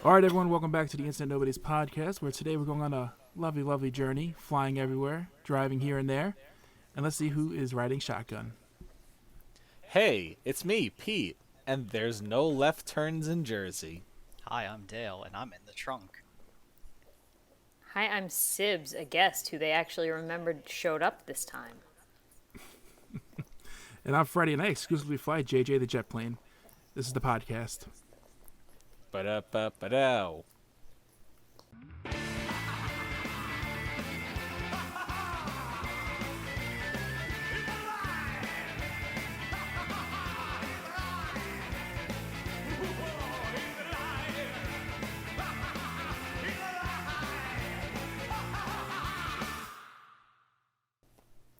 All right, everyone, welcome back to the Instant Nobodies podcast, where today we're going on a lovely, lovely journey, flying everywhere, driving here and there, and let's see who is riding shotgun. Hey, it's me, Pete, and there's no left turns in Jersey. Hi, I'm Dale, and I'm in the trunk. Hi, I'm Sibs, a guest who they actually remembered showed up this time. And I'm Freddie, and I exclusively fly JJ the jet plane. This is the podcast. Ba-da-ba-ba-dow.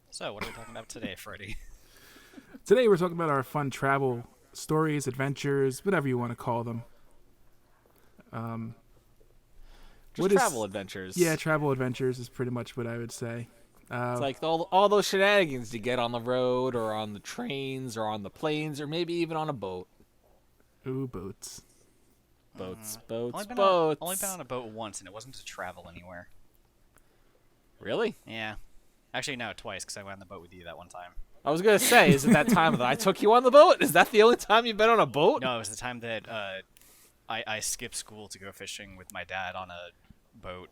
So, what are we talking about today, Freddie? Today we're talking about our fun travel stories, adventures, whatever you want to call them. Travel adventures. Yeah, travel adventures is pretty much what I would say. It's like all those shenanigans you get on the road or on the trains or on the planes or maybe even on a boat. Ooh, boats. Boats. Only been on a boat once, and it wasn't to travel anywhere. Really? Yeah. Actually, no, twice, because I went on the boat with you that one time. I was going to say, is it that time that I took you on the boat? Is that the only time you've been on a boat? No, it was the time that I skipped school to go fishing with my dad on a boat,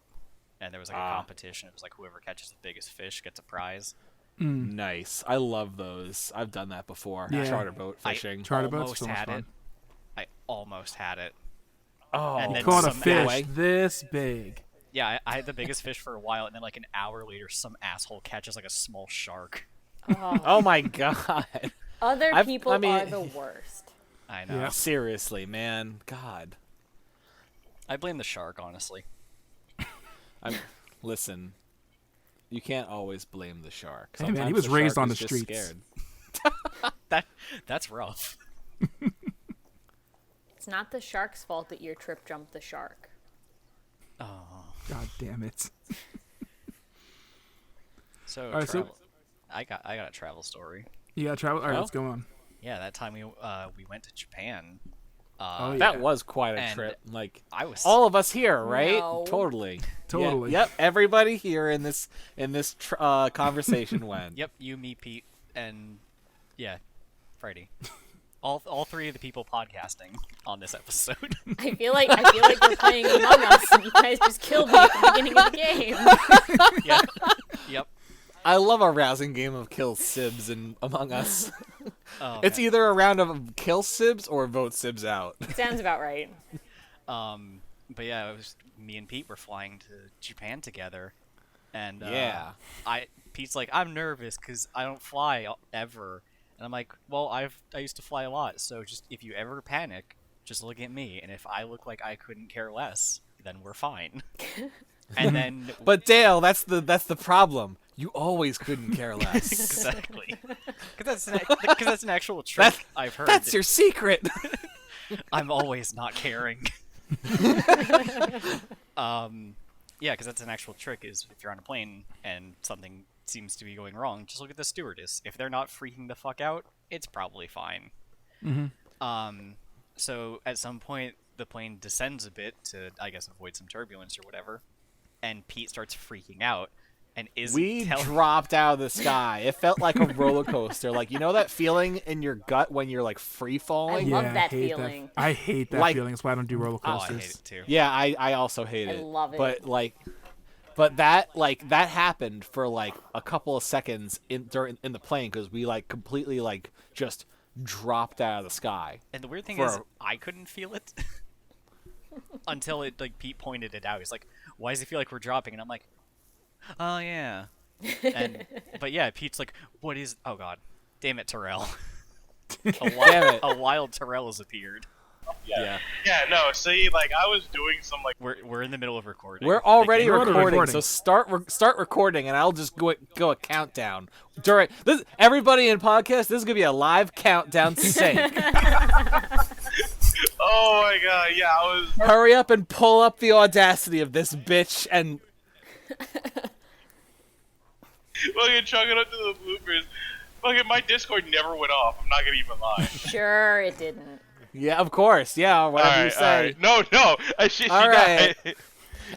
and there was like a competition. It was like whoever catches the biggest fish gets a prize. Nice. I love those. I've done that before. Yeah. Charter boat fishing. Charter boats, almost so much had fun. it. I almost had it. Oh, And then Caught a some fish this big. Yeah, I had the biggest fish for a while, and then like an hour later, some asshole catches like a small shark. oh my God. Other I people mean- are the worst. I know. Yeah. Seriously, man. God. I blame the shark, honestly. Listen, you can't always blame the shark. Hey, man, he Sometimes was the raised shark on is the just streets. scared. That's rough. It's not the shark's fault that your trip jumped the shark. Oh. God damn it. So, All right, so- travel. I got a travel story. You got to travel? All right, Oh. let's go on. Yeah, that time we went to Japan. Oh, yeah. That was quite a And trip. Like I was all of us here, right? No. Totally. Totally. Yeah, yep. Everybody here in this conversation went. Yep, you, me, Pete, and yeah, Freddie. All three of the people podcasting on this episode. I feel like we're playing Among Us, and you guys just killed me at the beginning of the game. Yep. Yep. I love a rousing game of kill Sibs and Among Us. Oh, It's man. either a round of kill Sibs or vote Sibs out. Sounds about right. But yeah, it was me and Pete were flying to Japan together, and Yeah. Pete's like, I'm nervous because I don't fly ever, and I'm like, well, I used to fly a lot, so just if you ever panic, just look at me, and if I look like I couldn't care less, then we're fine. And then But Dale, that's the problem. You always couldn't care less. exactly, because that's an actual trick I've heard. That's your secret. I'm always not caring. Yeah, because that's an actual trick. Is if you're on a plane and something seems to be going wrong, just look at the stewardess. If they're not freaking the fuck out, it's probably fine. So at some point, the plane descends a bit to, I guess, avoid some turbulence or whatever, and Pete starts freaking out. And We dropped out of the sky. It felt like a roller coaster. Like, you know that feeling in your gut when you're like free falling? I love that hate feeling. I hate that Like- feeling. That's why I don't do roller Oh, I coasters. hate it too. Yeah, I also hate I it. love it. But that happened for like a couple of seconds in the plane because we like completely like just dropped out of the sky. And the weird thing For is, a- I couldn't feel it until Pete pointed it out. He's like, "Why does it feel like we're dropping?" And I'm like, "Oh yeah." But yeah, Pete's like, "What is? Oh god, damn it, Terrell! Damn it. A wild Terrell has appeared." Yeah. Yeah, no, see, like, I was doing some, like, We're in the middle of recording. We're already We're already recording, recording. so start recording, and I'll just go a countdown during this. Everybody in podcast, this is gonna be a live countdown sync. oh my god, yeah, I was, Hurry up and pull up the audacity of this bitch and fucking chugging up to the bloopers. Fucking, my Discord never went off, I'm not gonna even lie. Sure, it didn't. Yeah, of course. Yeah, whatever you Alright, say. alright. No, I shit you All not. right.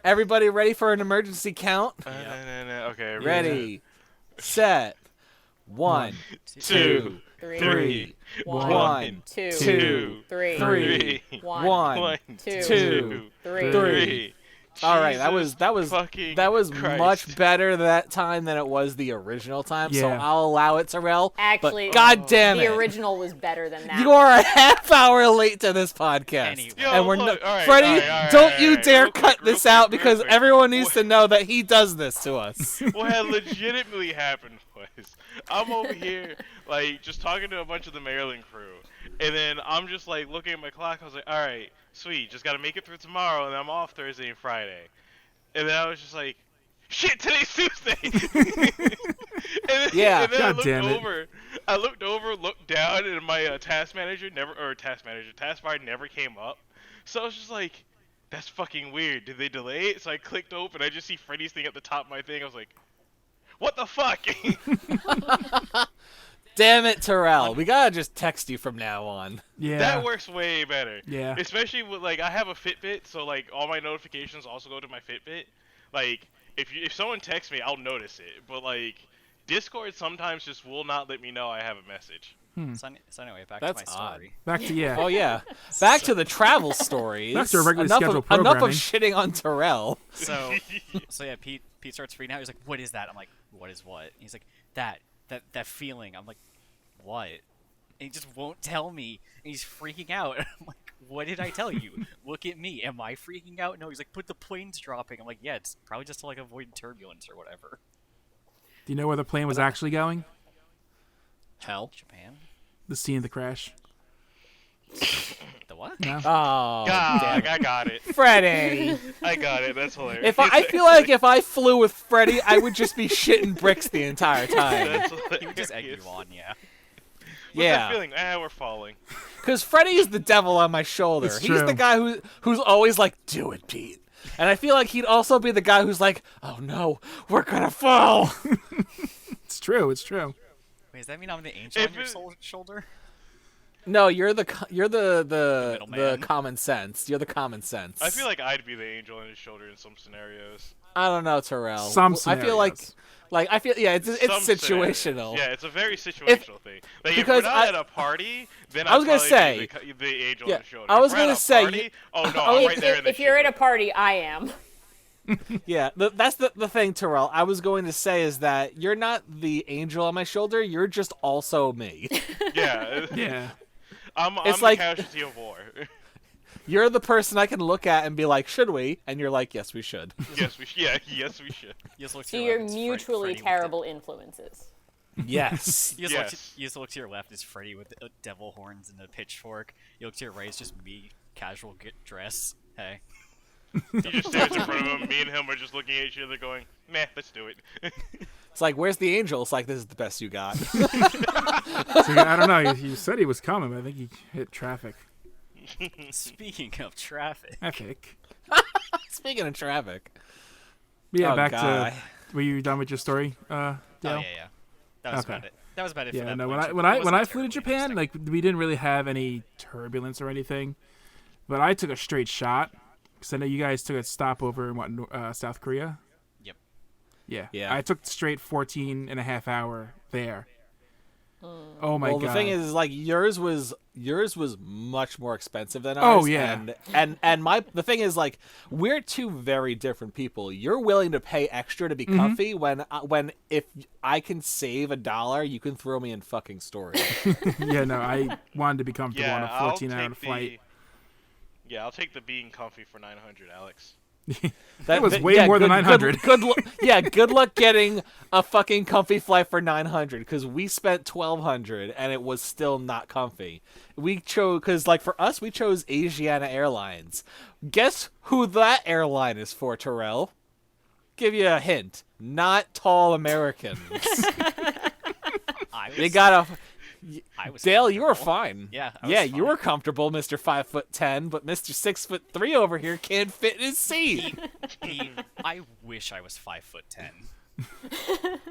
Everybody ready for an emergency count? No. Okay, Ready, set, 1, 2, 3, 3, 1, 2, 2, 3, 3, 1, 1, 2, 2, 3. 3. All right, that was fucking much Christ. better that time than it was the original time. So Yeah. I'll allow it, Terrell. Actually, but God damn the it, original was better than that. you are a half hour late to this podcast, Anyway. Yo, and we're look, all right, Freddie. all right, Don't you dare real cut quick, this real out quick, because real quick. everyone needs to know that he does this to us. What had legitimately happened was I'm over here like just talking to a bunch of the Maryland crew, and then I'm just like looking at my clock. I was like, all right, sweet, just gotta make it through tomorrow, and I'm off Thursday and Friday. And then I was just like, shit, today's Tuesday. Yeah. And then God damn it. I looked over, looked down, and my task bar never came up. So I was just like, that's fucking weird. Did they delay it? So I clicked open. I just see Freddy's thing at the top of my thing. I was like, what the fuck? Damn it, Terrell. We gotta just text you from now on. Yeah. That works way better. Yeah. Especially with like I have a Fitbit, so like all my notifications also go to my Fitbit. Like if someone texts me, I'll notice it. But like Discord sometimes just will not let me know I have a message. So anyway, back That's to my odd. story. Back to yeah. Oh yeah. Back to the travel stories. Back to our regularly enough scheduled of, enough of programming. shitting on Terrell. So yeah, Pete starts freaking out. He's like, "What is that?" I'm like, "What is what?" He's like, "That feeling." I'm like, "What?" And he just won't tell me. And he's freaking out. I'm like, "What did I tell you? Look at me. Am I freaking out?" No. He's like, "But the plane's dropping." I'm like, "Yeah, it's probably just to like avoid turbulence or whatever." Do you know where the plane was actually going? Hell. Japan. The scene of the crash. The what? No. Oh, God, damn. I got it. Freddie. I got it. That's hilarious. If I feel like if I flew with Freddie, I would just be shitting bricks the entire time. That's He would just egg you hilarious. on, yeah. What's Yeah. that feeling? We're falling. Because Freddie is the devil on my shoulder. It's He's true. the guy who's always like, "Do it, Pete." And I feel like he'd also be the guy who's like, "Oh no, we're gonna fall." It's true. It's true. Wait, does that mean I'm the angel If on your it- shoulder? No, you're the middleman. common sense. You're the common sense. I feel like I'd be the angel on his shoulder in some scenarios. I don't know, Terrell. Some I feel like scenarios. I feel it's Some situational. scenarios. Yeah, it's a very situational thing. Like if we're because not I- at a party, then I was I'd gonna probably say- be the angel yeah, on the shoulder. I was If we're at gonna a say, party, oh no, I was- I'm right there in the If you're at a shit. party, I am. Yeah, that's the thing, Terrell. I was going to say is that you're not the angel on my shoulder. You're just also me. Yeah, Yeah. I'm It's the like- casualty of war. You're the person I can look at and be like, "Should we?" And you're like, "Yes, we should." Yes, we should. You just look to So your you're left, it's mutually Freddy with terrible influences. Yes. You Yes. just look to your left, it's Freddy with the devil horns and a pitchfork. You look to your right, it's just me, casual dress. Hey. He just stands in front of him. Me and him are just looking at each other, going, "Meh, let's do it." It's like, "Where's the angel?" It's like, "This is the best you got." So, I don't know. You said he was coming, but I think he hit traffic. Speaking of traffic, Epic. Speaking of traffic. But yeah, Oh, back God. to. Were you done with your story, oh Dale? yeah. That was Okay. about it. That was about it for Yeah, that no. plane trip. When It I wasn't flew to terribly Japan, interesting. like we didn't really have any turbulence or anything, but I took a straight shot because I know you guys took a stopover in South Korea. Yep. Yeah. Yeah. I took straight 14 and a half hour there. Oh my Well, god. the thing is, like, yours was much more expensive than Oh, ours. yeah. And the thing is, like, we're two very different people. You're willing to pay extra to be Mm-hmm. comfy when if I can save $1, you can throw me in fucking storage. Yeah, no, I wanted to be comfortable on Yeah, a I'll 14-hour take flight. Yeah, I'll take the being comfy for 900, Alex. That was way more than 900. Good luck getting a fucking comfy flight for 900 because we spent 1,200 and it was still not comfy. We chose because, like, for us, we chose Asiana Airlines. Guess who that airline is for, Terrell? Give you a hint. Not tall Americans. They got a. I was Dale, you were comfortable. fine. Yeah, I was yeah, you fine. were comfortable, Mr. 5'10", but Mr. 6'3" over here can't fit in his seat. Pete, I wish I was 5'10".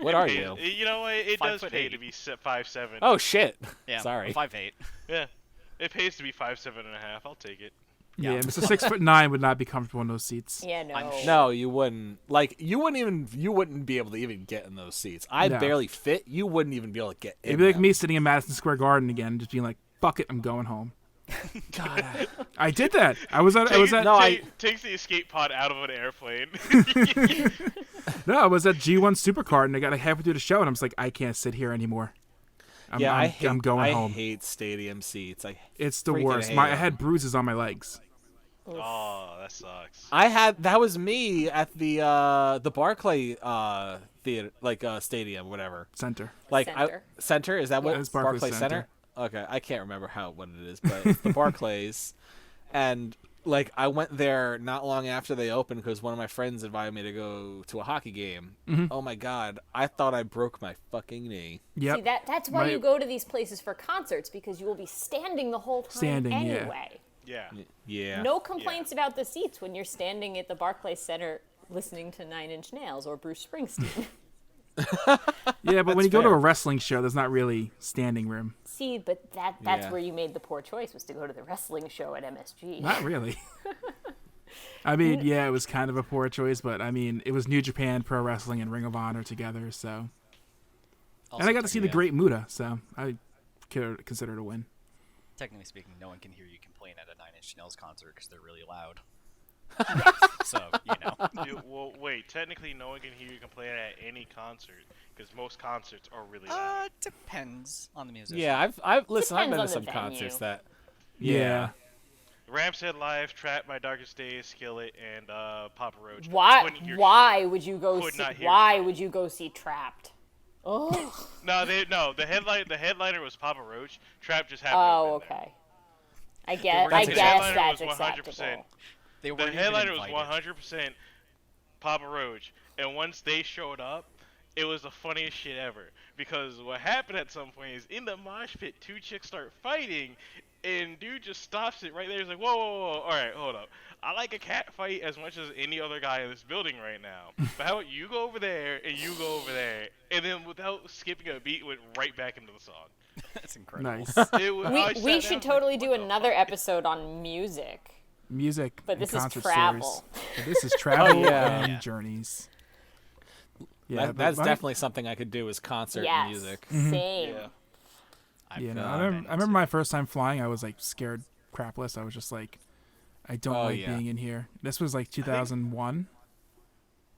What are Hey, you? you know what? It does pay 5'8". to be 5'7". Oh shit. Yeah, Sorry. 5'8". Yeah. It pays to be 5'7.5". I'll take it. Yeah, Mr. 6'9" would not be comfortable in those seats. Yeah, no. No, you wouldn't. Like, you wouldn't be able to even get in those seats. I No. barely fit. You wouldn't even be able to get in. It'd be like them. me sitting in Madison Square Garden again, just being like, "Fuck it, I'm going home." God. I did that. I was at Takes the escape pod out of an airplane. no, I was at G1 Supercard, and I got like halfway through the show, and I was like, I can't sit here anymore. I'm going home. I hate stadium seats. It's the freaking worst. hate I 'em. had bruises on my legs. Oh, that sucks. That was me at the Barclay theater, like stadium, whatever. Center. Like Center. Center, is that what it's Barclays Barclays Center? Center. Okay, I can't remember what it is, but it's the Barclays, and like I went there not long after they opened because one of my friends invited me to go to a hockey game. Mm-hmm. Oh my god, I thought I broke my fucking knee. Yep. See, that's why My- you go to these places for concerts, because you will be standing the whole time Standing, yeah. anyway. Yeah. Yeah. No complaints about the seats when you're standing at the Barclays Center listening to Nine Inch Nails or Bruce Springsteen. Yeah, but when you go to fair. a wrestling show, there's not really standing room. See, but that's Yeah. where you made the poor choice, was to go to the wrestling show at MSG. Not really. I mean, yeah, it was kind of a poor choice, but I mean, it was New Japan Pro Wrestling and Ring of Honor together, so. And I got to see the Great Muta, so I consider it a win. Technically speaking, no one can hear you complain at a Nine Inch Nails concert because they're really loud. So, you know. Well, wait. Technically, no one can hear you complain at any concert because most concerts are really loud. Depends on the musician. Yeah, I've listen. I've Depends been to on the some venue. concerts that. Yeah. Ram's Head Live, Trap, My Darkest Days, Skillet, and Papa Roach. Why? Couldn't hear Why would you go? Could See, not hear why shit. would you go see Trapped? Oh. shit. No. The headliner was Papa Roach. Trap just happened. to have Oh, been there. okay. I guess That's The okay. headliner that's was 100%. acceptable. They The weren't headliner even was invited. 100% Papa Roach, and once they showed up, it was the funniest shit ever. Because what happened at some point is in the mosh pit, two chicks start fighting, and dude just stops it right there. He's like, whoa, whoa, whoa, all right, hold up. I like a cat fight as much as any other guy in this building right now. But how about you go over there and you go over there, and then without skipping a beat, went right back into the song. That's incredible. Nice. I sat We down, should I was like, totally do what the another fuck? episode on music. Music. But and this is concert travel. stories. But this is travel yeah. and Yeah. journeys. Yeah, That's but definitely something I could do is concert Yes. music. Same. Yeah. You know, I've I been remember to- my first time flying. I was like scared crapless. I was just like, I don't Oh, like yeah. being in here. This was like 2001.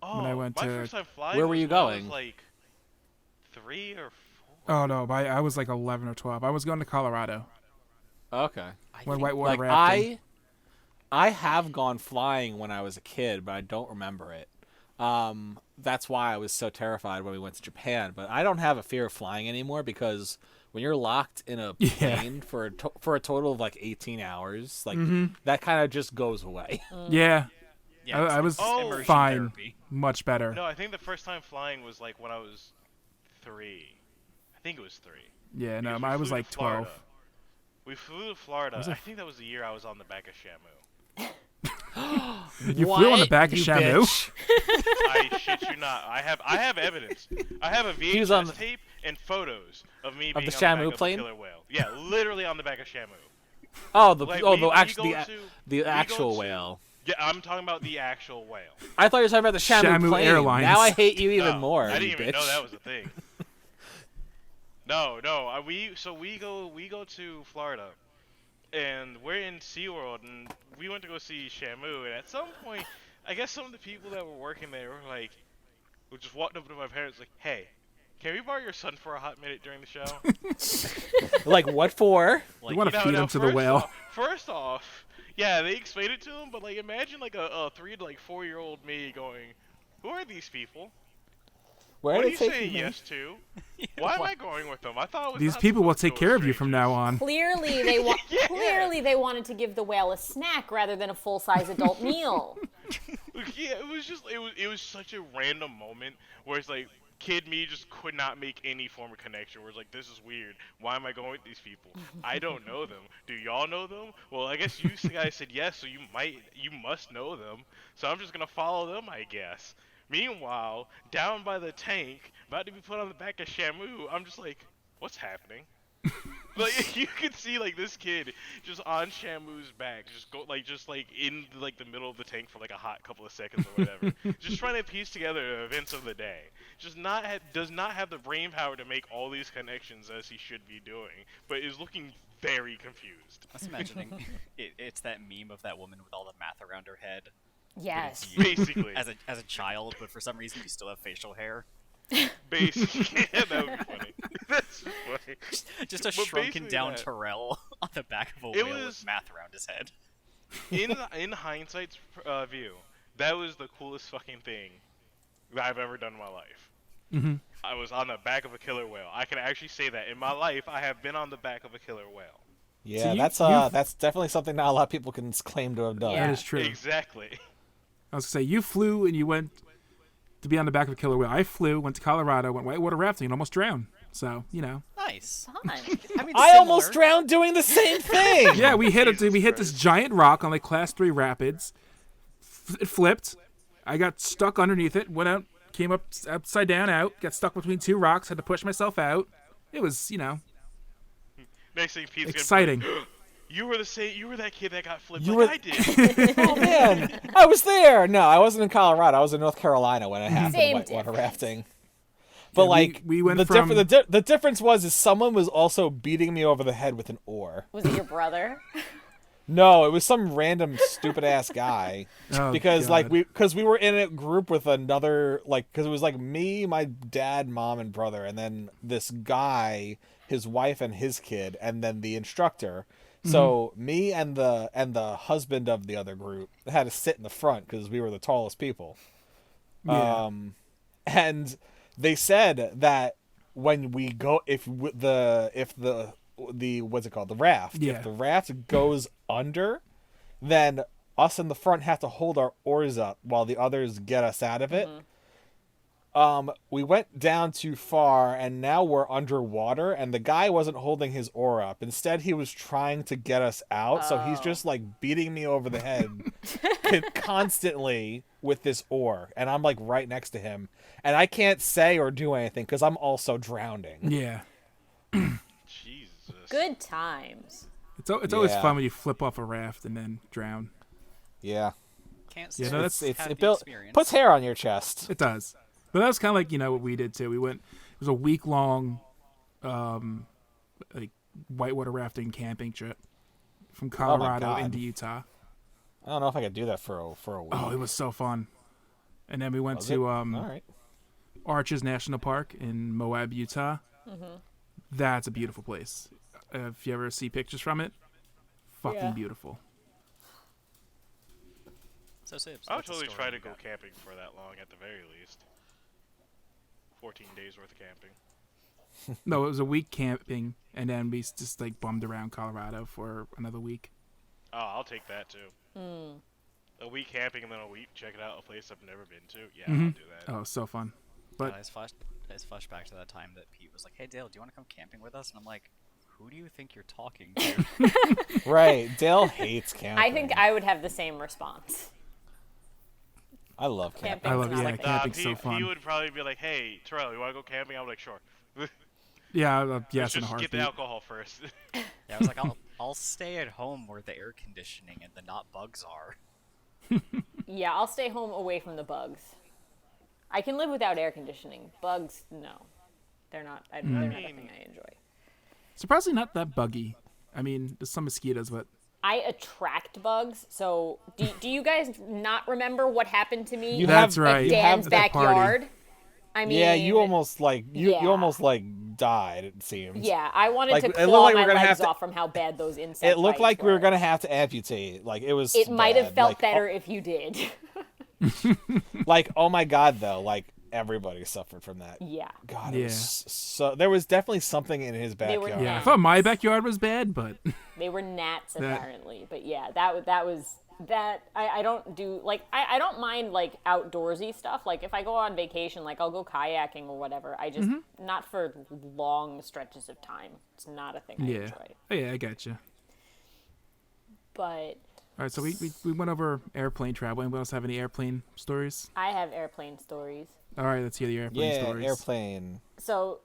Oh, When I went my to- first time flying Where were was you when I was, going? like 3 or 4. Oh no, I was like 11 or 12. I was going to Colorado Okay. when think- whitewater Like rafting. I have gone flying when I was a kid, but I don't remember it. That's why I was so terrified when we went to Japan. But I don't have a fear of flying anymore because when you're locked in a Yeah. plane for a total of like 18 hours, like that kind of just goes away. Yeah, Yeah, I it's was immersion fine, therapy. much better. No, I think the first time flying was like when I was 3. I think it was 3. Yeah, no, Because we I was flew to like 12. Florida. We flew to Florida. Was it I think that was the year I was on the back of Shamu. You flew on the back of You Shamu? bitch. I shit you not. I have evidence. I have a was on VHS the- tape and photos of me being the on the Shamu back of plane? the killer whale. Yeah, literally on the back of Shamu. Oh, the Like, oh we- the we actual go to- the we go actual to- whale. Yeah, I'm talking about the actual whale. I thought you were talking about the Shamu, Shamu plane. Airlines. Now I hate you even No, more. I didn't you even bitch. know that was a thing. No. We go to Florida, and we're in SeaWorld, and we went to go see Shamu, and at some point, I guess some of the people that were working there were like, we just walked up to my parents like, hey, can we borrow your son for a hot minute during the show? Like what for? You want to No, feed no, him to the first whale? First off, yeah, they explained it to him, but like imagine like a 3 to like 4-year-old me going, who are these people? Where What are are you they saying taking me? yes to? Why am I going with them? I thought it was These not people will supposed to take go care with of you from now on. Clearly, Yeah. clearly they wanted to give the whale a snack rather than a full-size adult meal. Yeah, it was such a random moment where it's like kid me just could not make any form of connection. Where it's like, this is weird. Why am I going with these people? I don't know them. Do y'all know them? Well, I guess you guys said yes, so you must know them. So I'm just gonna follow them, I guess. Meanwhile, down by the tank, about to be put on the back of Shamu, I'm just like, what's happening? Like you could see like this kid just on Shamu's back, just go just in like the middle of the tank for like a hot couple of seconds or whatever, just trying to piece together events of the day. Just does not have the brain power to make all these connections as he should be doing, but is looking very confused. I was imagining it's that meme of that woman with all the math around her head. Yes. Basically. As a child, but for some reason you still have facial hair. Basically, yeah, that would be funny. That's funny. Just a But shrunken basically down that- Terrell on the back of a It whale was- with math around his head. In hindsight's view, that was the coolest fucking thing that I've ever done in my life. Mm-hmm. I was on the back of a killer whale. I can actually say that in my life, I have been on the back of a killer whale. Yeah, So that's definitely something not a lot of people can claim to have done. Yeah. That is true. Exactly. I was gonna say you flew and you went to be on the back of a killer whale. I flew, went to Colorado, went whitewater rafting, and almost drowned. So Nice. Fun. I mean, I almost similar. drowned doing the same thing. yeah, we hit Jesus we hit this Christ. giant rock on like class 3 rapids. It flipped. I got stuck underneath it. Went out, came up upside down, out. Got stuck between 2 rocks. Had to push myself out. It was Next thing, Pete's exciting. Gonna be like, you were that kid that got flipped You like were- I did. Oh man, I was there. No, I wasn't in Colorado. I was in North Carolina when it happened. Same Whitewater difference. rafting. But Yeah, like we went the from- the difference was someone was also beating me over the head with an oar. Was it your brother? No, it was some random stupid ass guy. Oh, Because God. we were in a group with another because it was like me, my dad, mom, and brother, and then this guy, his wife, and his kid, and then the instructor. So me and the husband of the other group had to sit in the front because we were the tallest people. Yeah. And they said that when we go, if the what's it called, the raft, Yeah. if the raft goes under, then us in the front have to hold our oars up while the others get us out of it. We went down too far and now we're underwater, and the guy wasn't holding his oar up. Instead, he was trying to get us out, so he's just like beating me over the head constantly with this oar, and I'm like right next to him, and I can't say or do anything because I'm also drowning. Yeah. Jesus. Good times. It's always Yeah. fun when you flip off a raft and then drown. Yeah, Can't Yeah, say no, I've that's- had it the built experience. puts hair on your chest. It does. But that was kind of like, what we did too. We went, it was a week-long like whitewater rafting camping trip from Colorado God. into Utah. I don't know if I could do that for a week. Oh, it was so fun. And then we went Was to it? All right. Arches National Park in Moab, Utah. That's a beautiful place. If you ever see pictures from it, fucking Yeah. beautiful. So Sibs, I would what's a totally story try to you go got? camping for that long at the very least. 14 days worth of camping. No, it was a week camping, and then we just like bummed around Colorado for another week. Oh, I'll take that too. A week camping and then a week checking out a place I've never been to. Yeah, I'll do that. Oh, so fun. But I just flashed back to that time that Pete was like, "Hey Dale, do you want to come camping with us?" And I'm like, "Who do you think you're talking to?" Right. Dale hates camping. I think I would have the same response. I love camping. Camping's I love- not yeah, a thing. camping's so he fun. would probably be like, "Hey, Terrell, you want to go camping?" I'm like, "Sure." yeah, Let's yes, in a just get heartbeat. the alcohol first. Yeah, I was like, I'll stay at home where the air conditioning and the not bugs are. Yeah, I'll stay home away from the bugs. I can live without air conditioning. Bugs, no. They're not a thing I enjoy. Surprisingly, not that buggy. I mean, there's some mosquitoes, but I attract bugs, so do you guys not remember what happened to me You that's have- right. you Dan's have that party. backyard? I mean, Yeah, you almost like you Yeah. almost like died. It seems. Yeah, I wanted Like, to it looked claw like we my were gonna legs have to- off from how bad those insect It looked bites like we were were. gonna have to amputate. Like it was. It might have bad. felt Like, better if you did. Like oh my god, though, like everybody suffered from that. Yeah. God, Yeah. it was so there was definitely something in his They were backyard. yeah, I gnats. thought my backyard was bad, but They were gnats That- apparently, but yeah, that was that. I don't do like I don't mind like outdoorsy stuff. Like if I go on vacation, like I'll go kayaking or whatever. I just not for long stretches of time. It's not a thing I yeah. enjoy. Oh, yeah, I got you. But All right, so we went over airplane travel. Anyone else have any airplane stories? I have airplane stories. All right, let's hear the airplane Yeah, stories. airplane. So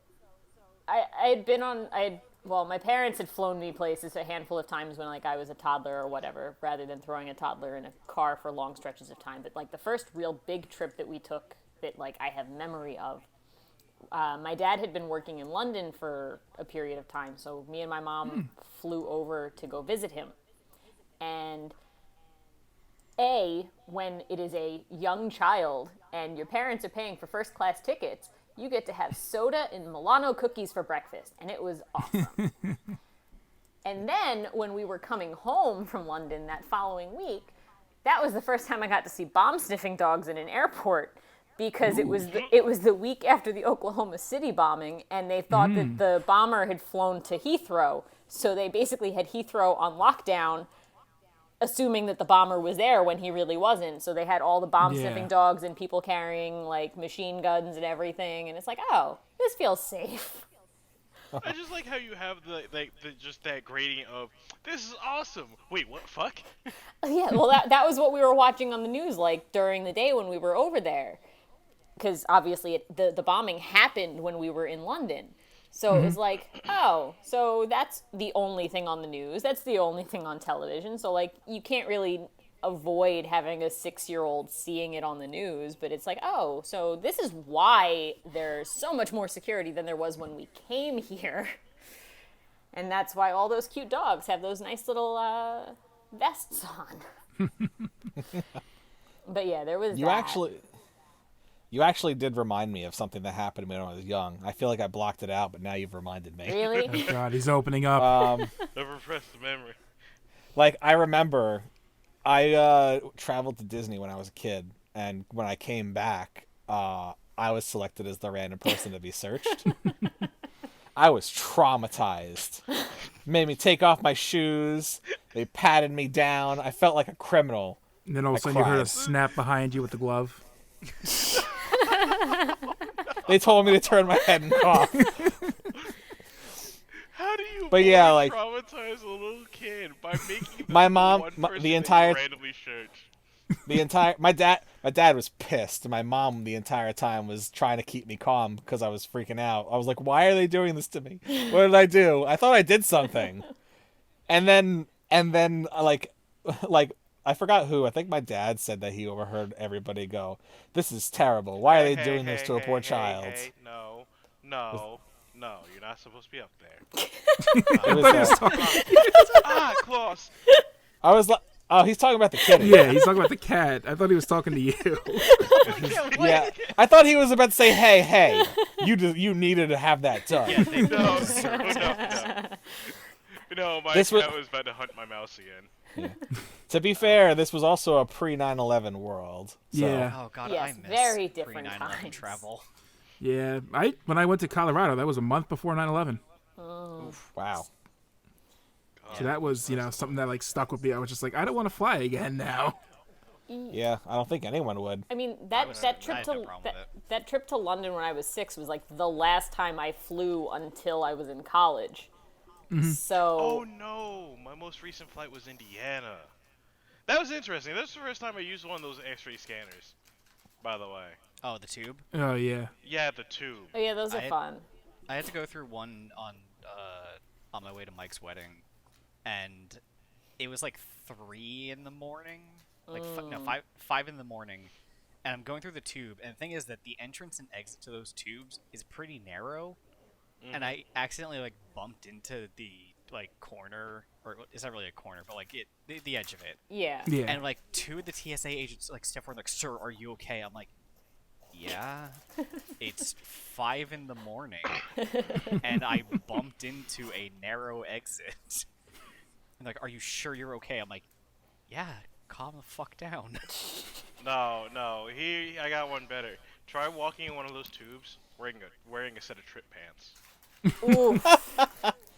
I had Well, my parents had flown me places a handful of times when like I was a toddler or whatever, rather than throwing a toddler in a car for long stretches of time. But like the first real big trip that we took that like I have memory of, my dad had been working in London for a period of time, so me and my mom flew over to go visit him. And when it is a young child and your parents are paying for first class tickets, you get to have soda and Milano cookies for breakfast, and it was awesome. And then when we were coming home from London that following week, that was the first time I got to see bomb sniffing dogs in an airport, because it was the week after the Oklahoma City bombing, and they thought that the bomber had flown to Heathrow, so they basically had Heathrow on lockdown, assuming that the bomber was there when he really wasn't. So they had all the bomb sniffing dogs and people carrying like machine guns and everything, and it's like, oh, this feels safe. I just like how you have the just that gradient of this is awesome. Wait, what? Fuck. Yeah, well, that was what we were watching on the news like during the day when we were over there, because obviously the bombing happened when we were in London. So it was like, oh, so that's the only thing on the news. That's the only thing on television. So, like, you can't really avoid having a 6-year-old seeing it on the news. But it's like, oh, so this is why there's so much more security than there was when we came here. And that's why all those cute dogs have those nice little vests on. But, yeah, there was You actually did remind me of something that happened to me when I was young. I feel like I blocked it out, but now you've reminded me. Really? Oh God, he's opening up. Never repressed the memory. Like, I remember I traveled to Disney when I was a kid, and when I came back, I was selected as the random person to be searched. I was traumatized. Made me take off my shoes. They patted me down. I felt like a criminal. And then all of a sudden you heard a snap behind you with the glove. They told me to turn my head and cough. How do you traumatize a little kid by making my mom, one person the entire randomly search? My dad was pissed. My mom the entire time was trying to keep me calm because I was freaking out. I was like, "Why are they doing this to me? What did I do? I thought I did something." And then like I forgot who. I think my dad said that he overheard everybody go, "This is terrible. Why are they doing this to a poor child?" No, you're not supposed to be up there. Klaus. I was like, oh, he's talking about the kitty. Yeah, he's talking about the cat. I thought he was talking to you. Yeah, I thought he was about to say, "Hey, you needed to have that done." Yeah, they No, my cat was about to hunt my mouse again. Yeah. To be fair, this was also a pre-9/11 world. So. Yeah. Oh God, Yes, I miss very different pre-9/11 times. travel. Yeah, when I went to Colorado, that was a month before 9/11. Wow. So that was, something that like stuck with me. I was just like, I don't want to fly again now. Yeah, I don't think anyone would. I mean, that trip to London when I was 6 was like the last time I flew until I was in college. So. Oh no, my most recent flight was Indiana. That was interesting. That was the first time I used one of those X-ray scanners. By the way. Oh, the tube. Oh yeah. Yeah, the tube. Oh yeah, those are fun. I had to go through one on my way to Mike's wedding, and it was like 3 in the morning, like 5 in the morning, and I'm going through the tube. And the thing is that the entrance and exit to those tubes is pretty narrow, and I accidentally like bumped into the like corner, or it's not really a corner, but like the edge of it. Yeah. Yeah. And like 2 of the TSA agents like step forward like, "Sir, are you okay?" I'm like, "Yeah, it's 5 in the morning, and I bumped into a narrow exit." And like, "Are you sure you're okay?" I'm like, "Yeah, calm the fuck down." No. Here, I got one better. Try walking in one of those tubes wearing a set of trip pants. Ooh.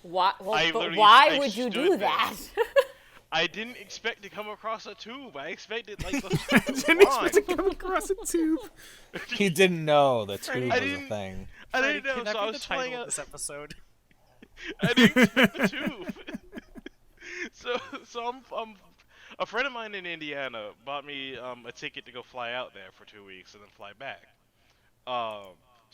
Why would you do that? I didn't expect to come across a tube. I expected like the didn't expect to come across a tube. He didn't know the tube was a thing. I didn't know, Can that so be I was the title flying of out. this episode? I didn't expect the tube. so I'm a friend of mine in Indiana bought me a ticket to go fly out there for 2 weeks and then fly back.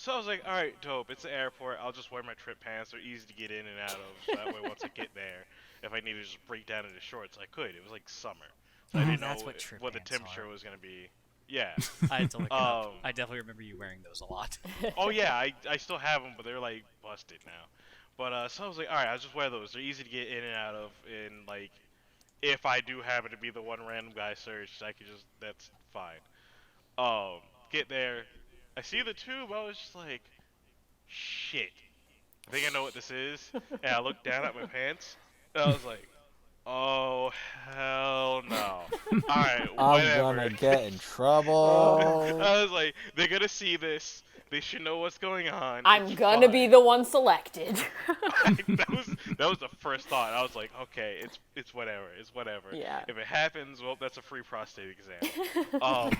So I was like, all right, dope. It's the airport. I'll just wear my trip pants. They're easy to get in and out of. So that way, once I get there, if I need to just break down into shorts, I could. It was like summer, so I didn't That's know what trip what the pants temperature are. was gonna be. Yeah. I had to look it up. Um. I definitely remember you wearing those a lot. Oh yeah, I still have them, but they're like busted now. But so I was like, all right, I'll just wear those. They're easy to get in and out of, and like, if I do happen to be the one random guy searched, I could just that's fine. Get there, I see the tube. I was just like, shit. I think I know what this is. And I looked down at my pants, and I was like, oh hell no. All right, I'm whatever. gonna get in trouble. I was like, they're gonna see this. They should know what's going on. I'm It's gonna fine. be the one selected. that was the first thought. I was like, okay, it's whatever. It's whatever. Yeah. If it happens, well, that's a free prostate exam. Um,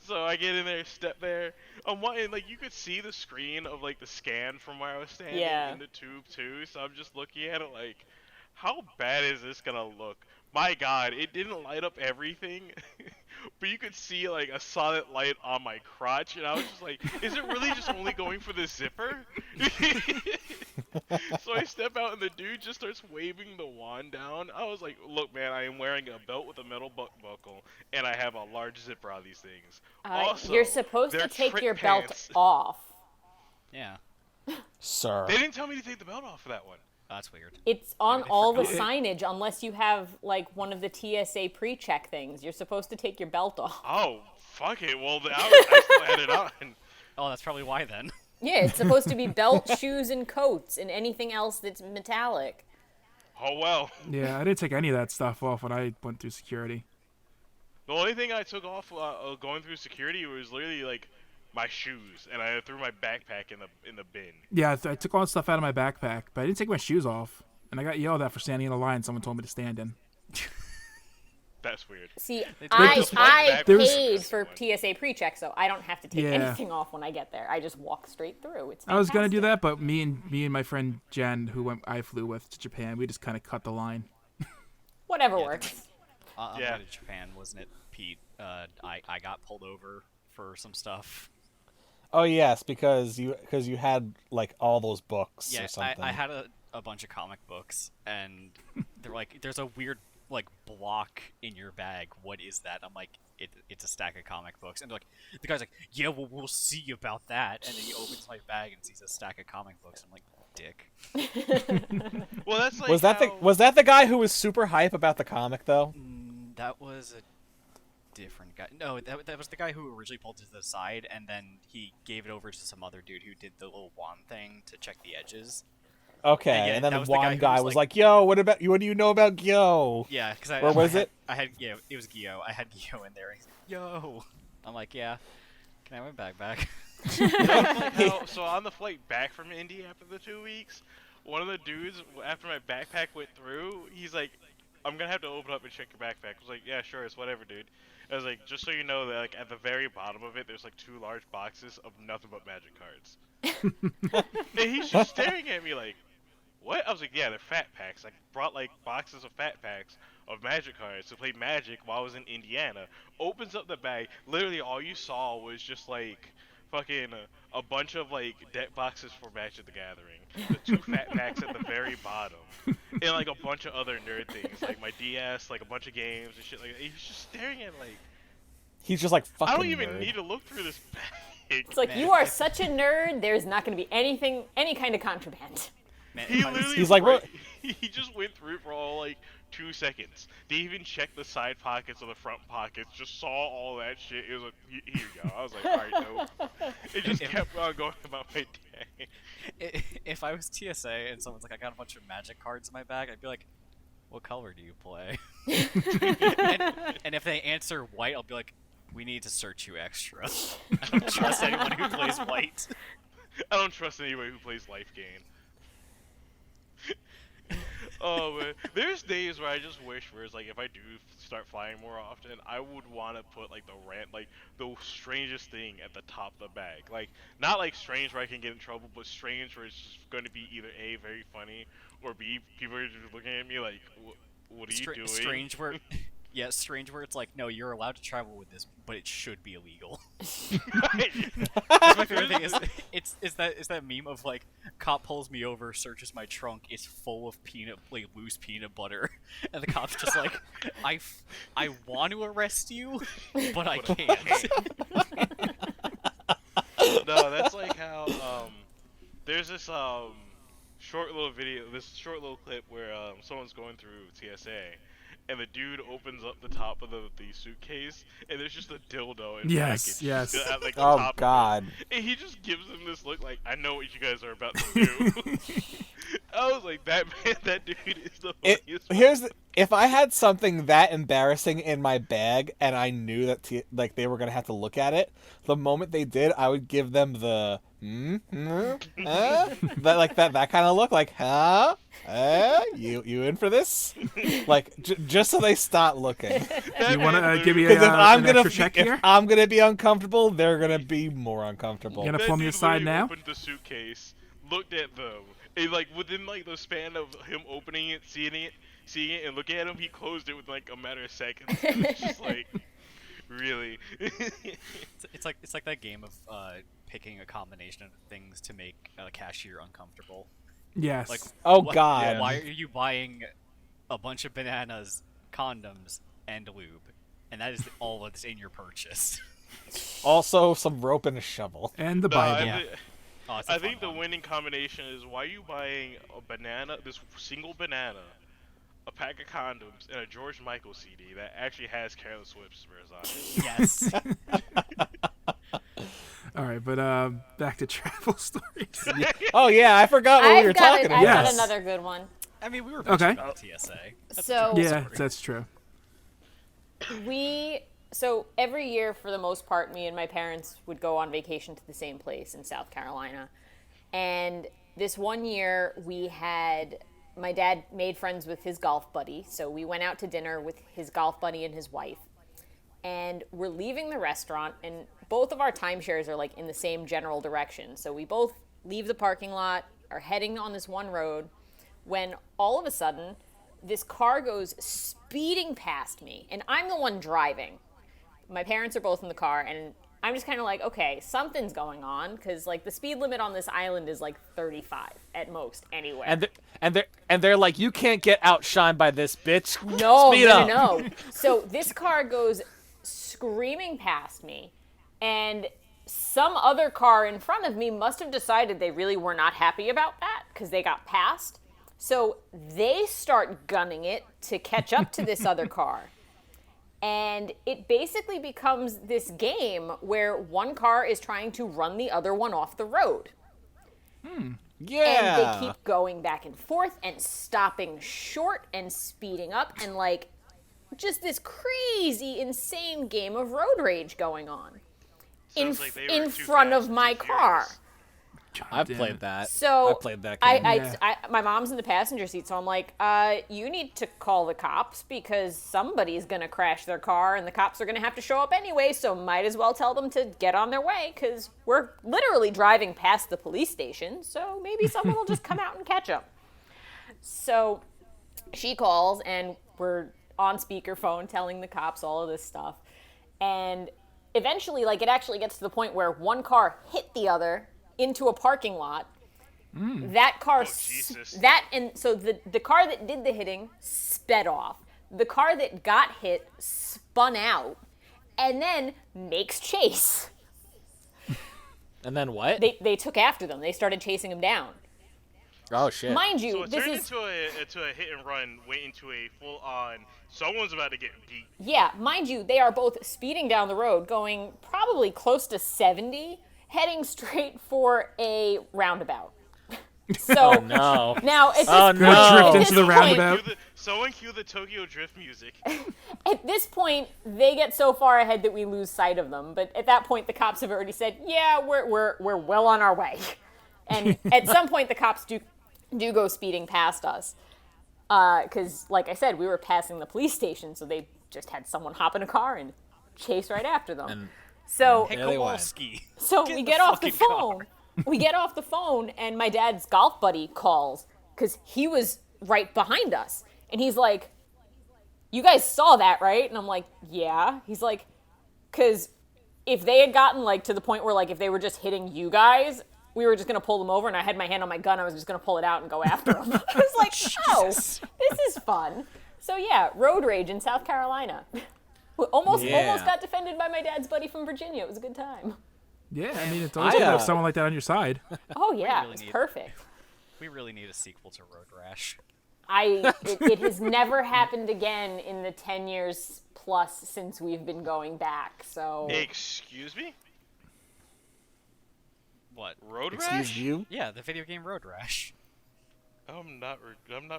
so I get in there, step there. And like you could see the screen of like the scan from where I was standing Yeah. in the tube too. So I'm just looking at it like, how bad is this gonna look? My God, it didn't light up everything, but you could see like a solid light on my crotch, and I was just like, is it really just only going for the zipper? So I step out, and the dude just starts waving the wand down. I was like, look, man, I am wearing a belt with a metal buckle, and I have a large zipper on these things. Also, You're supposed to they're take trip your pants. belt off. Yeah. Sir. They didn't tell me to take the belt off for that one. Oh, that's weird. It's on Maybe they all the forgot. signage unless you have like one of the TSA pre-check things. You're supposed to take your belt off. Oh, fuck it. Well, I still had it on. Oh, that's probably why then. Yeah, it's supposed to be belt, shoes, and coats, and anything else that's metallic. Oh well. Yeah, I didn't take any of that stuff off when I went through security. The only thing I took off going through security was literally like my shoes, and I threw my backpack in the bin. Yeah, I took all the stuff out of my backpack, but I didn't take my shoes off. And I got yelled at for standing in a line someone told me to stand in. That's weird. See, They I just went back with paid this for one. TSA pre-check, so I don't have to take Yeah. anything off when I get there. I just walk straight through. It's I was gonna do fantastic. that, but me and my friend Jen, I flew with to Japan, we just kind of cut the line. Whatever Yeah, works. On Yeah. the way to Japan, wasn't it, Pete? I got pulled over for some stuff. Oh yes, because you had like all those books Yeah, or something. I had a bunch of comic books, and they're like, there's a weird like block in your bag. What is that? I'm like, it's a stack of comic books, and they're like, the guy's like, yeah, well, we'll see about that, and then he opens my bag and sees a stack of comic books. I'm like, dick. Well, that's like was that how... was that the guy who was super hype about the comic though? That was a different guy. No, that was the guy who originally pulled it to the side, and then he gave it over to some other dude who did the little wand thing to check the edges. Okay, Yeah, and then that the was the guy one who guy was was like- like, "Yo, what do you know about Gyo?" Yeah, because Or was it? I had yeah, it was Gio. I had Gio in there. And he's like, yo, I'm like, yeah. Can I have my bag back? Like how, so on the flight back from Indy after the 2 weeks, one of the dudes, after my backpack went through, he's like, I'm gonna have to open up and check your backpack. I was like, yeah, sure, it's whatever, dude. I was like, just so you know that like at the very bottom of it, there's like 2 large boxes of nothing but magic cards. And he's just staring at me like, what? I was like, yeah, they're fat packs. I brought like boxes of fat packs of magic cards to play Magic while I was in Indiana. Opens up the bag. Literally, all you saw was just like fucking a bunch of like deck boxes for Magic the Gathering, the 2 fat packs at the very bottom, and like a bunch of other nerd things like my DS, like a bunch of games and shit like that. He was just staring at like, He's just like fucking. I don't even nerd. need to look through this bag. It's like, Man, you are such a nerd, there's not going to be any kind of contraband. Man, He if I was- literally He's like, right- what? He just went through it for all like 2 seconds. They even checked the side pockets or the front pockets. Just saw all that shit. It was like, here you go. I was like, all right, nope. It just kept on going about my day. if I was TSA and someone's like, I got a bunch of magic cards in my bag, I'd be like, what color do you play? and if they answer white, I'll be like, we need to search you extra. I don't trust anyone who plays white. I don't trust anybody who plays Life Gain. Oh man, there's days where I just wish, where it's like if I do start flying more often, I would want to put like the strangest thing at the top of the bag. Like not like strange where I can get in trouble, but strange where it's just going to be either A, very funny, or B, people are just looking at me like, what are you doing? Strange where Yeah, strange where it's like, no, you're allowed to travel with this, but it should be illegal. That's my favorite thing is that meme of like, cop pulls me over, searches my trunk, it's full of loose peanut butter, and the cop's just like, I want to arrest you, but I can't. No, that's like how there's this short little clip where someone's going through TSA, and the dude opens up the top of the suitcase, and there's just a dildo in package. Yes. At, like, the Oh top of it. God. And he just gives him this look like, I know what you guys are about to do. I was like, that dude is the funniest. If I had something that embarrassing in my bag and I knew that they were gonna have to look at it, the moment they did, I would give them the that kind of look, like, huh? You in for this? Like, just so they stop looking. You want to give me Because if I'm gonna be uncomfortable, they're gonna be more uncomfortable. You gonna pull me aside now? Opened the suitcase, looked at them, and like within like the span of him opening it, seeing it, and looking at him, he closed it with like a matter of seconds. It's just like, really. It's like that game of picking a combination of things to make a cashier uncomfortable. Yes. Like, God. Why are you buying a bunch of bananas, condoms, and lube? And that is all that's in your purchase. Also, some rope and a shovel. And the Bible. Yeah. I think the winning combination is, why are you buying a banana, this single banana, a pack of condoms, and a George Michael CD that actually has Careless Whispers on it? Yes. All right, but back to travel stories. Oh yeah, I forgot what we were talking about. I've got Yes. another good one. I mean, we were Okay. bitching about TSA. That's So Yeah, that's true. So every year, for the most part, me and my parents would go on vacation to the same place in South Carolina. And this one year, my dad made friends with his golf buddy. So we went out to dinner with his golf buddy and his wife. And we're leaving the restaurant, and both of our timeshares are like in the same general direction. So we both leave the parking lot, are heading on this one road, when all of a sudden, this car goes speeding past me, and I'm the one driving. My parents are both in the car, and I'm just kind of like, okay, something's going on, because like the speed limit on this island is like 35 at most anywhere. And they're like, you can't get outshined by this bitch. No, Speed up. no. So this car goes screaming past me, and some other car in front of me must have decided they really were not happy about that because they got passed. So they start gunning it to catch up to this other car. And it basically becomes this game where one car is trying to run the other one off the road. Yeah. And they keep going back and forth and stopping short and speeding up, and like just this crazy, insane game of road rage going on in front of my car. I've played that. So I played that game. my mom's in the passenger seat, so I'm like, you need to call the cops because somebody's gonna crash their car, and the cops are gonna have to show up anyway. So might as well tell them to get on their way because we're literally driving past the police station. So maybe someone will just come out and catch them. So she calls, and we're on speakerphone telling the cops all of this stuff, and eventually, like, it actually gets to the point where one car hit the other into a parking lot. That car, so the car that did the hitting sped off. The car that got hit spun out, and then makes chase. And then what? They took after them. They started chasing them down. Oh shit. Mind you, So it this turned is into a hit and run, went into a full on. Someone's about to get beat. yeah. Mind you, they are both speeding down the road, going probably close to 70, heading straight for a roundabout. So No. now at this Oh, point, no. at Drift this into the point- roundabout. Someone cue the Tokyo Drift music. At this point, they get so far ahead that we lose sight of them. But at that point, the cops have already said, "Yeah, we're well on our way." And at some point, the cops do go speeding past us, because, like I said, we were passing the police station, so they just had someone hop in a car and chase right after them. So There they went. Kowalski. So Get we in get the off the fucking phone. car. We get off the phone, and my dad's golf buddy calls because he was right behind us, and he's like, you guys saw that, right? And I'm like, yeah. He's like, because if they had gotten like to the point where like if they were just hitting you guys, we were just gonna pull them over, and I had my hand on my gun. I was just gonna pull it out and go after them. I was like, oh, this is fun. So yeah, road rage in South Carolina. Almost got defended by my dad's buddy from Virginia. It was a good time. Yeah, I mean, it's always good to have someone like that on your side. Oh yeah, really it's need- perfect. We really need a sequel to Road Rash. It has never happened again in the 10 years plus since we've been going back. So Excuse me? What? Road Excuse Rash? you? Yeah, the video game Road Rash. I'm not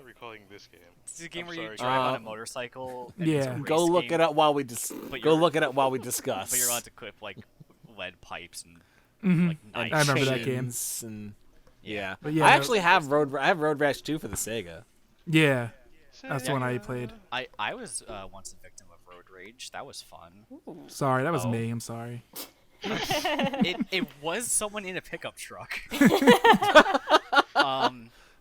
recalling this game. It's a game I'm where you sorry. drive on a motorcycle. And it's a Yeah. race Go look game, it up while we you're- look it up while we discuss. But you're allowed to clip like lead pipes and like And knives. I remember that game. chains And yeah, But yeah, I no- actually have Road Rash 2 for the Sega. Yeah, that's the one I played. I was once a victim of road rage. That was fun. Sorry, that was Oh. me. I'm sorry. it was someone in a pickup truck.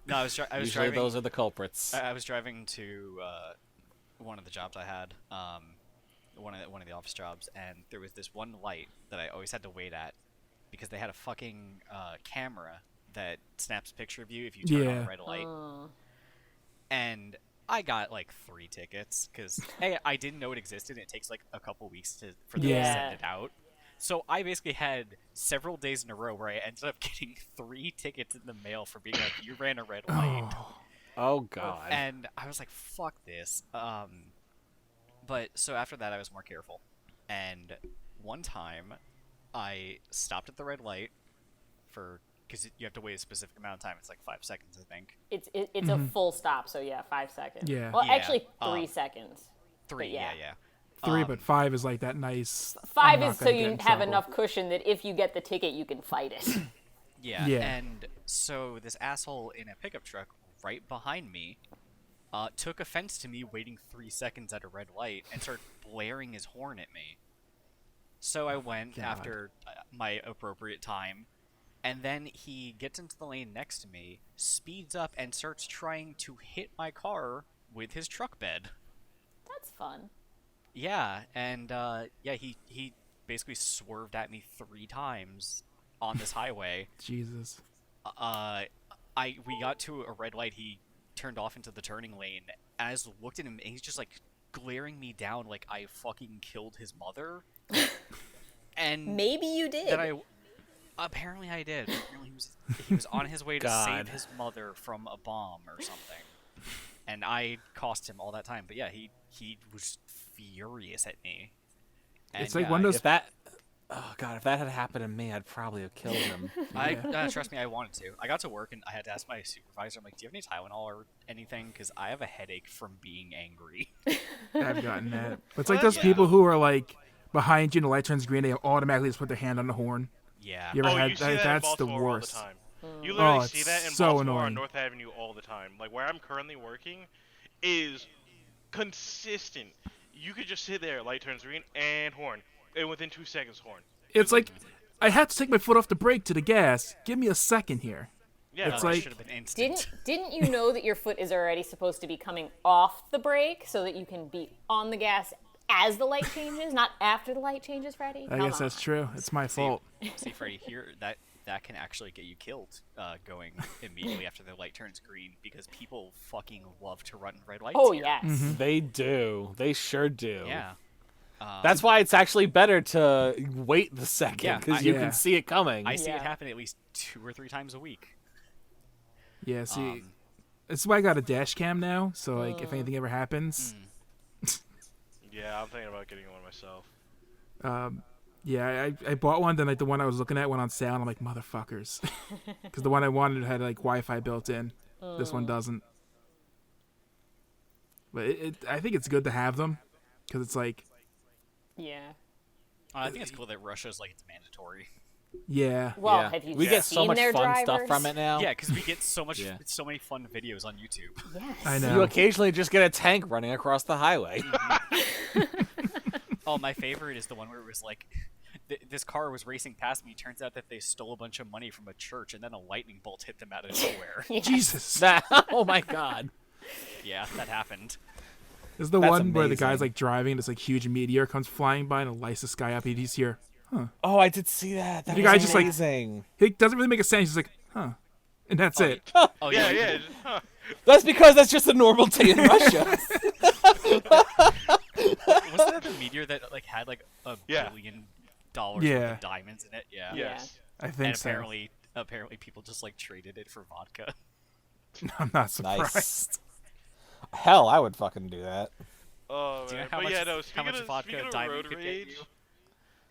No, I was Usually driving. those are the culprits. I was driving to one of the jobs I had, one of the office jobs, and there was this one light that I always had to wait at because they had a fucking camera that snaps a picture of you if you turn on a red light. And I got like 3 tickets because hey, I didn't know it existed. And it takes like a couple weeks for them to Yeah. send it out. So I basically had several days in a row where I ended up getting 3 tickets in the mail for being like, you ran a red light. Oh god. And I was like, fuck this. But so after that, I was more careful. And one time, I stopped at the red light because you have to wait a specific amount of time. It's like 5 seconds, I think. it's a full stop. So yeah, 5 seconds. Yeah. Well, Yeah, actually 3 seconds. 3, yeah. yeah. 3, but 5 is like that nice. 5 I'm not is so gonna get you in have trouble. enough cushion that if you get the ticket, you can fight it. Yeah. Yeah. And so this asshole in a pickup truck right behind me took offense to me waiting 3 seconds at a red light and started blaring his horn at me. So I went God. after my appropriate time, and then he gets into the lane next to me, speeds up, and starts trying to hit my car with his truck bed. That's fun. Yeah, and he basically swerved at me 3 times on this highway. Jesus. We got to a red light. He turned off into the turning lane. And I just looked at him, and he's just like glaring me down like I fucking killed his mother. And Maybe you did. apparently I did. Apparently he was on his way to God. save his mother from a bomb or something. And I cost him all that time. But yeah, he was furious at me. And It's like yeah, one of those. If that if that had happened to me, I'd probably have killed him. Trust me, I wanted to. I got to work and I had to ask my supervisor, I'm like, do you have any Tylenol or anything? Because I have a headache from being angry. I've gotten that. But it's like What? those Yeah. people who are like behind you and the light turns green, they automatically just put their hand on the horn. Yeah. You ever Oh, had you see that? that That's in the Baltimore worst. all the time. You literally it's see that in so Baltimore annoying. on North Avenue all the time. Like where I'm currently working is consistent. You could just sit there, light turns green, and horn. And within 2 seconds, horn. It's like I had to take my foot off the brake to the gas. Give me a second here. Yeah, It's that like- should have been instant. Didn't you know that your foot is already supposed to be coming off the brake so that you can be on the gas as the light changes, not after the light changes, Freddie? I guess that's true. It's my fault. See, Freddy, here that can actually get you killed going immediately after the light turns green because people fucking love to run red lights. Oh here. yes. They do. They sure do. Yeah. That's why it's actually better to wait the second Yeah, because I- you Yeah. can see it coming. I see Yeah. it happen at least 2 or 3 times a week. Yeah, see, that's why I got a dash cam now. So like, if anything ever happens, Yeah, I'm thinking about getting one myself. yeah, I bought one. Then like the one I was looking at went on sale. And I'm like, motherfuckers, because the one I wanted had like Wi-Fi built in. This one doesn't. But I think it's good to have them, because it's like, Yeah. I think it's cool that Russia's like it's mandatory. yeah, Well, Yeah. have you we get so seen much their fun drivers? stuff from it now. Yeah, because we get so Yeah. many fun videos on YouTube. Yes. I You know. occasionally just get a tank running across the highway. Oh, my favorite is the one where it was like, this car was racing past me. Turns out that they stole a bunch of money from a church, and then a lightning bolt hit them out of nowhere. Jesus, Oh my god. Yeah, that happened. Is the That's one where the amazing. guy's like driving, this like huge meteor comes flying by and it lights the sky up, and he's here. Oh, I did see that. That The was guy just, like- amazing. He doesn't really make a sense. He's like, huh, and that's it. Oh Yeah, yeah. yeah. Huh. That's because that's just a normal day in Russia. Wasn't that the meteor that like had like $1 Yeah. billion worth Yeah. of diamonds in it? Yeah. Yes. I think And so. apparently people just like traded it for vodka. I'm not surprised. Nice. Hell, I would fucking do that. Oh Do you know man. how But much- yeah, no. how Speaking much of, vodka speaking a of diamond road could get rage. you?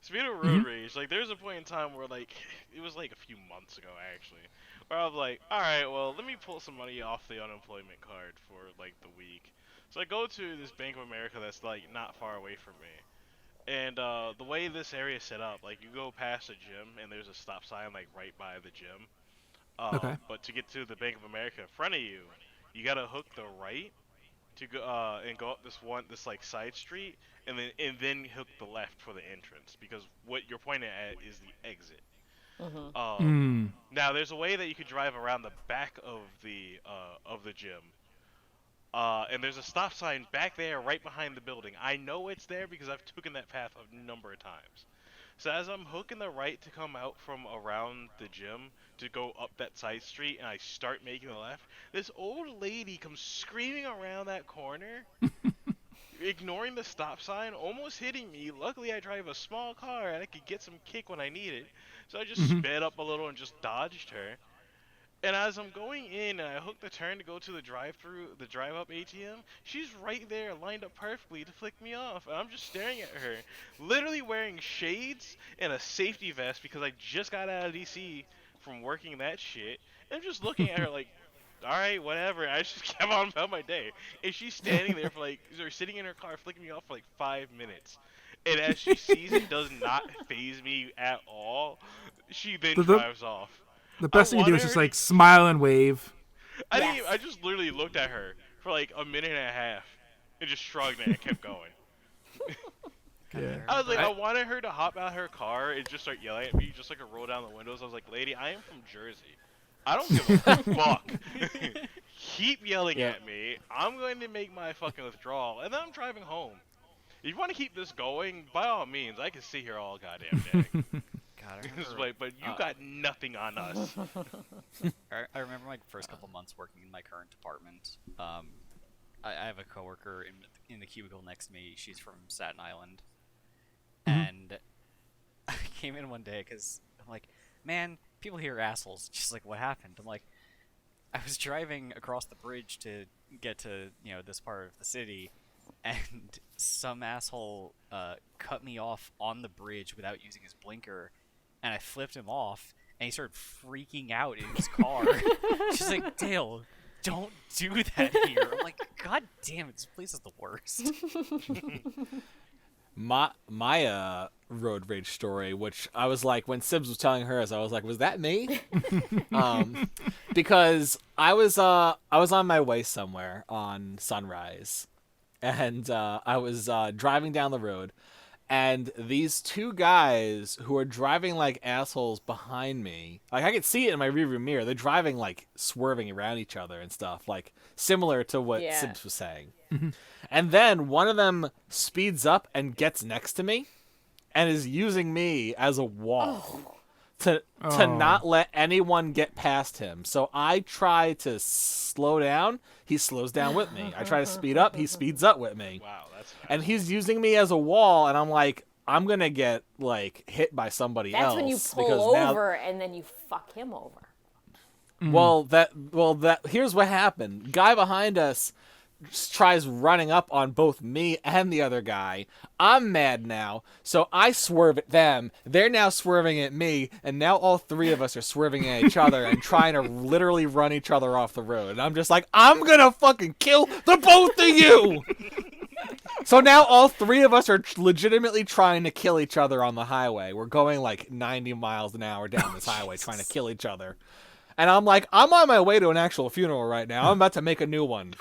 Speaking of road rage, like there's a point in time where like it was like a few months ago actually, where I was like, all right, well let me pull some money off the unemployment card for like the week. So I go to this Bank of America that's like not far away from me, and the way this area is set up, like you go past a gym and there's a stop sign like right by the gym. Okay. But to get to the Bank of America in front of you, you gotta hook the right to go and go up this like side street, and then hook the left for the entrance, because what you're pointing at is the exit. Now there's a way that you could drive around the back of the gym, and there's a stop sign back there right behind the building. I know it's there because I've taken that path a number of times. So as I'm hooking the right to come out from around the gym to go up that side street, and I start making the left, this old lady comes screaming around that corner, ignoring the stop sign, almost hitting me. Luckily I drive a small car and I could get some kick when I need it. So I just sped up a little and just dodged her. And as I'm going in and I hook the turn to go to the drive-up ATM, she's right there lined up perfectly to flick me off. And I'm just staring at her, literally wearing shades and a safety vest because I just got out of DC from working that shit. And I'm just looking at her like, alright, whatever. And I just kept on about my day. And she's standing there or sitting in her car flicking me off for like 5 minutes. And as she sees it does not faze me at all, she then drives off. The best thing to do is wanted just her like smile and wave. I just literally looked at her for like a minute and a half and just shrugged and kept going. Yeah. I was like, I wanted her to hop out her car and just start yelling at me, just like roll down the windows. I was like, lady, I am from Jersey. I don't give a fuck. Keep yelling at me. I'm going to make my fucking withdrawal, and then I'm driving home. If you want to keep this going, by all means, I can sit here all goddamn day. God, But you got nothing on us. I remember my first couple months working in my current department. I have a coworker in the cubicle next to me. She's from Staten Island, and I came in one day because I'm like, man, people here are assholes. She's like, what happened? I'm like, I was driving across the bridge to get to this part of the city, and some asshole cut me off on the bridge without using his blinker. And I flipped him off, and he started freaking out in his car. She's like, Dale, don't do that here. I'm like, God damn it, this place is the worst. My road rage story, which I was like, when Sibs was telling hers, I was like, was that me? Because I was on my way somewhere on Sunrise, and I was driving down the road. And these two guys who are driving like assholes behind me, like I could see it in my rearview mirror. They're driving like swerving around each other and stuff, like similar to what Sibs was saying. And then one of them speeds up and gets next to me, and is using me as a wall to not let anyone get past him. So I try to slow down. He slows down with me. I try to speed up. He speeds up with me. Wow, that's fast. And he's using me as a wall, and I'm like, I'm gonna get like hit by somebody else. That's when you pull over and then you fuck him over. Well, here's what happened. Guy behind us tries running up on both me and the other guy. I'm mad now, so I swerve at them. They're now swerving at me, and now all three of us are swerving at each other and trying to literally run each other off the road. And I'm just like, I'm gonna fucking kill the both of you! So now all three of us are legitimately trying to kill each other on the highway. We're going like 90 miles an hour down this highway trying to kill each other. And I'm like, I'm on my way to an actual funeral right now. I'm about to make a new one.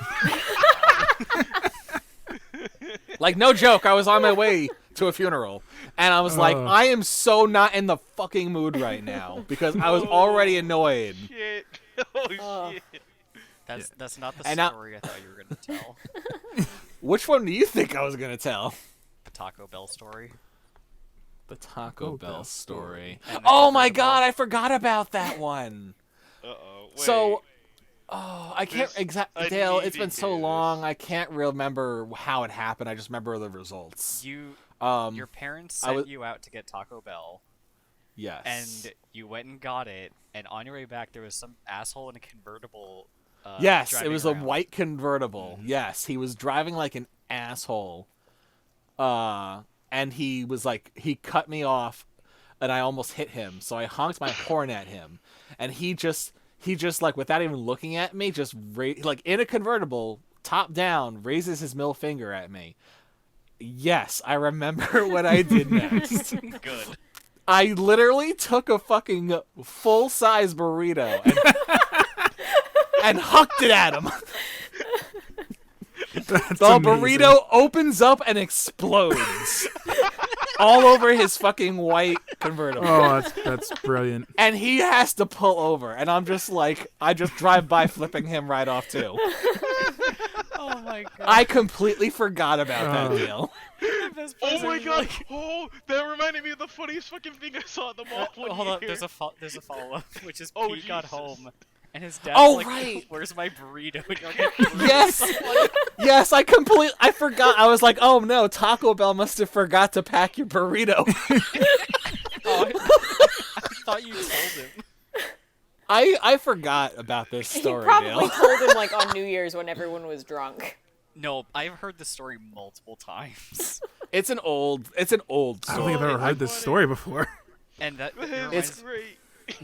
Like, no joke, I was on my way to a funeral. And I was like, I am so not in the fucking mood right now. Because I was already annoyed. Shit. Oh, shit. That's not the And story I thought you were going to tell. Which one do you think I was gonna tell? The Taco Bell story. The Taco Bell story. And the Oh my convertible. god, I forgot about that one. Uh-oh. Wait. So, I can't This- exactly. I Dale, need it's to been so hear long, this. I can't remember how it happened. I just remember the results. Your parents I sent was- you out to get Taco Bell, Yes. and you went and got it. And on your way back, there was some asshole in a convertible. Yes, it driving was around. a white convertible. Yes, he was driving like an asshole. And he was like, he cut me off, and I almost hit him. So I honked my horn at him, and he just like, without even looking at me, just like in a convertible, top down, raises his middle finger at me. Yes, I remember what I did next. Good. I literally took a fucking full-size burrito and hucked it at him. That's The amazing. burrito opens up and explodes all over his fucking white convertible. Oh, that's brilliant. And he has to pull over. And I'm just like, I just drive by flipping him right off too. Oh my god. I completely forgot about that Oh. deal. The best part Oh is my there's, god! like- Oh, that reminded me of the funniest fucking thing I saw at the mall. one Hold up, year. there's a follow up, which is Oh, Pete got Jesus. home, and his dad's Oh, like, right. "Where's my burrito?" And you're like, Yes. Yes, I forgot. I was like, oh no, Taco Bell must have forgot to pack your burrito. Oh, I thought you told him. I forgot about this He story, probably Dale. told him like on New Year's when everyone was drunk. No, I've heard this story multiple times, It's an old story. I don't think I've ever heard this story before. and that it It's reminds, great.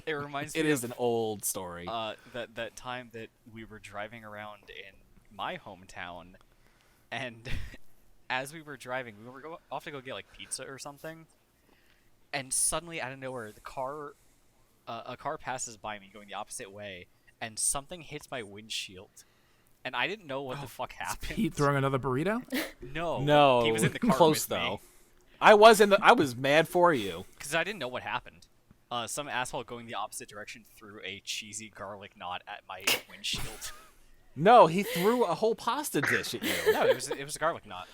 it reminds It me is an old story. of that time that we were driving around in my hometown, and as we were driving, we were off to go get like pizza or something, and suddenly out of nowhere, a car passes by me going the opposite way, and something hits my windshield, and I didn't know what the fuck happened. Pete throwing another burrito? No, No, he was in the car close with though. me I was mad for you. because I didn't know what happened. Some asshole going the opposite direction threw a cheesy garlic knot at my windshield. No, he threw a whole pasta dish at you. No, it was a garlic knot.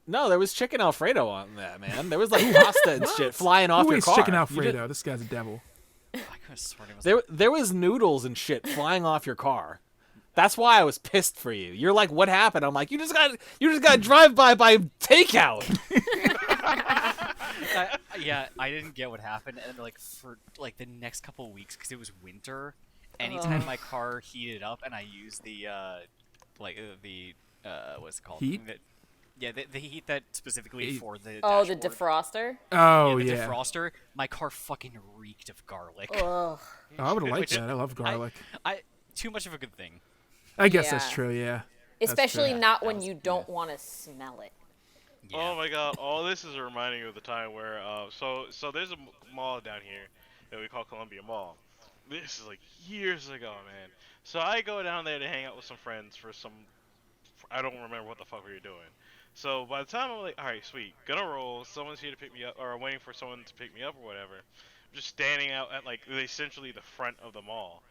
No, there was chicken Alfredo on that, man. There was like pasta and shit flying off Who your eats car. chicken You Alfredo? This guy's a devil. I could have sworn it was. there was noodles and shit flying off your car. That's why I was pissed for you. You're like, what happened? I'm like, you just got drive by takeout. Yeah, I didn't get what happened, and like for like the next couple of weeks, because it was winter. Anytime my car heated up, and I used the what's it called? Heat? The heat that specifically for the Oh, the dashboard. defroster. Oh, The yeah. defroster. My car fucking reeked of garlic. Ugh. Oh, I would have liked Which- that. I love garlic. I too much of a good thing. I guess that's Yeah. true, yeah. That's Especially true. not That when was- you don't want to smell it. Yeah. Oh my god! All this is reminding me of the time where so there's a mall down here that we call Columbia Mall. This is like years ago, man. So I go down there to hang out with some friends for some. I don't remember what the fuck we were doing. So by the time I'm like, all right, sweet, gonna roll. Someone's here to pick me up, or I'm waiting for someone to pick me up or whatever. I'm just standing out at like essentially the front of the mall.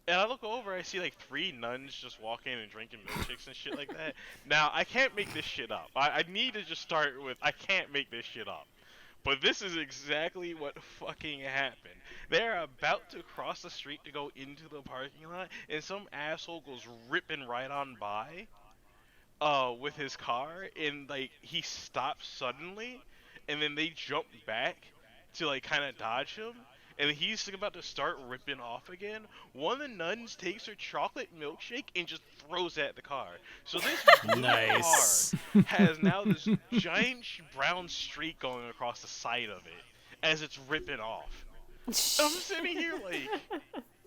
And I look over, I see like 3 nuns just walking and drinking milkshakes and shit like that. Now, I can't make this shit up. I need to just start with, I can't make this shit up. But this is exactly what fucking happened. They're about to cross the street to go into the parking lot, and some asshole goes ripping right on by with his car, and like he stops suddenly, and then they jump back to like kind of dodge him. And he's about to start ripping off again. One of the nuns takes her chocolate milkshake and just throws it at the car. So this blue Nice. car has now this giant brown streak going across the side of it as it's ripping off. I'm sitting here like,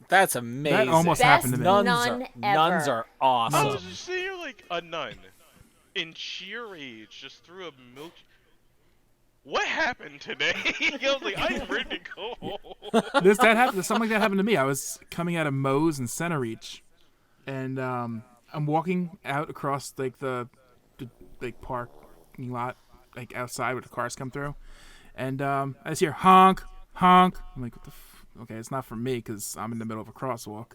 That's amazing. That almost Best happened to me. nun Nuns ever. are I awesome. was just sitting here like a nun in sheer rage just threw a milk. What happened today? I was like, I'm ready to go home. Something like that happened to me. I was coming out of Moe's in Center Reach, and I'm walking out across like the like parking lot, like outside where the cars come through, and I just hear honk, honk. I'm like, what the? Okay, it's not for me because I'm in the middle of a crosswalk.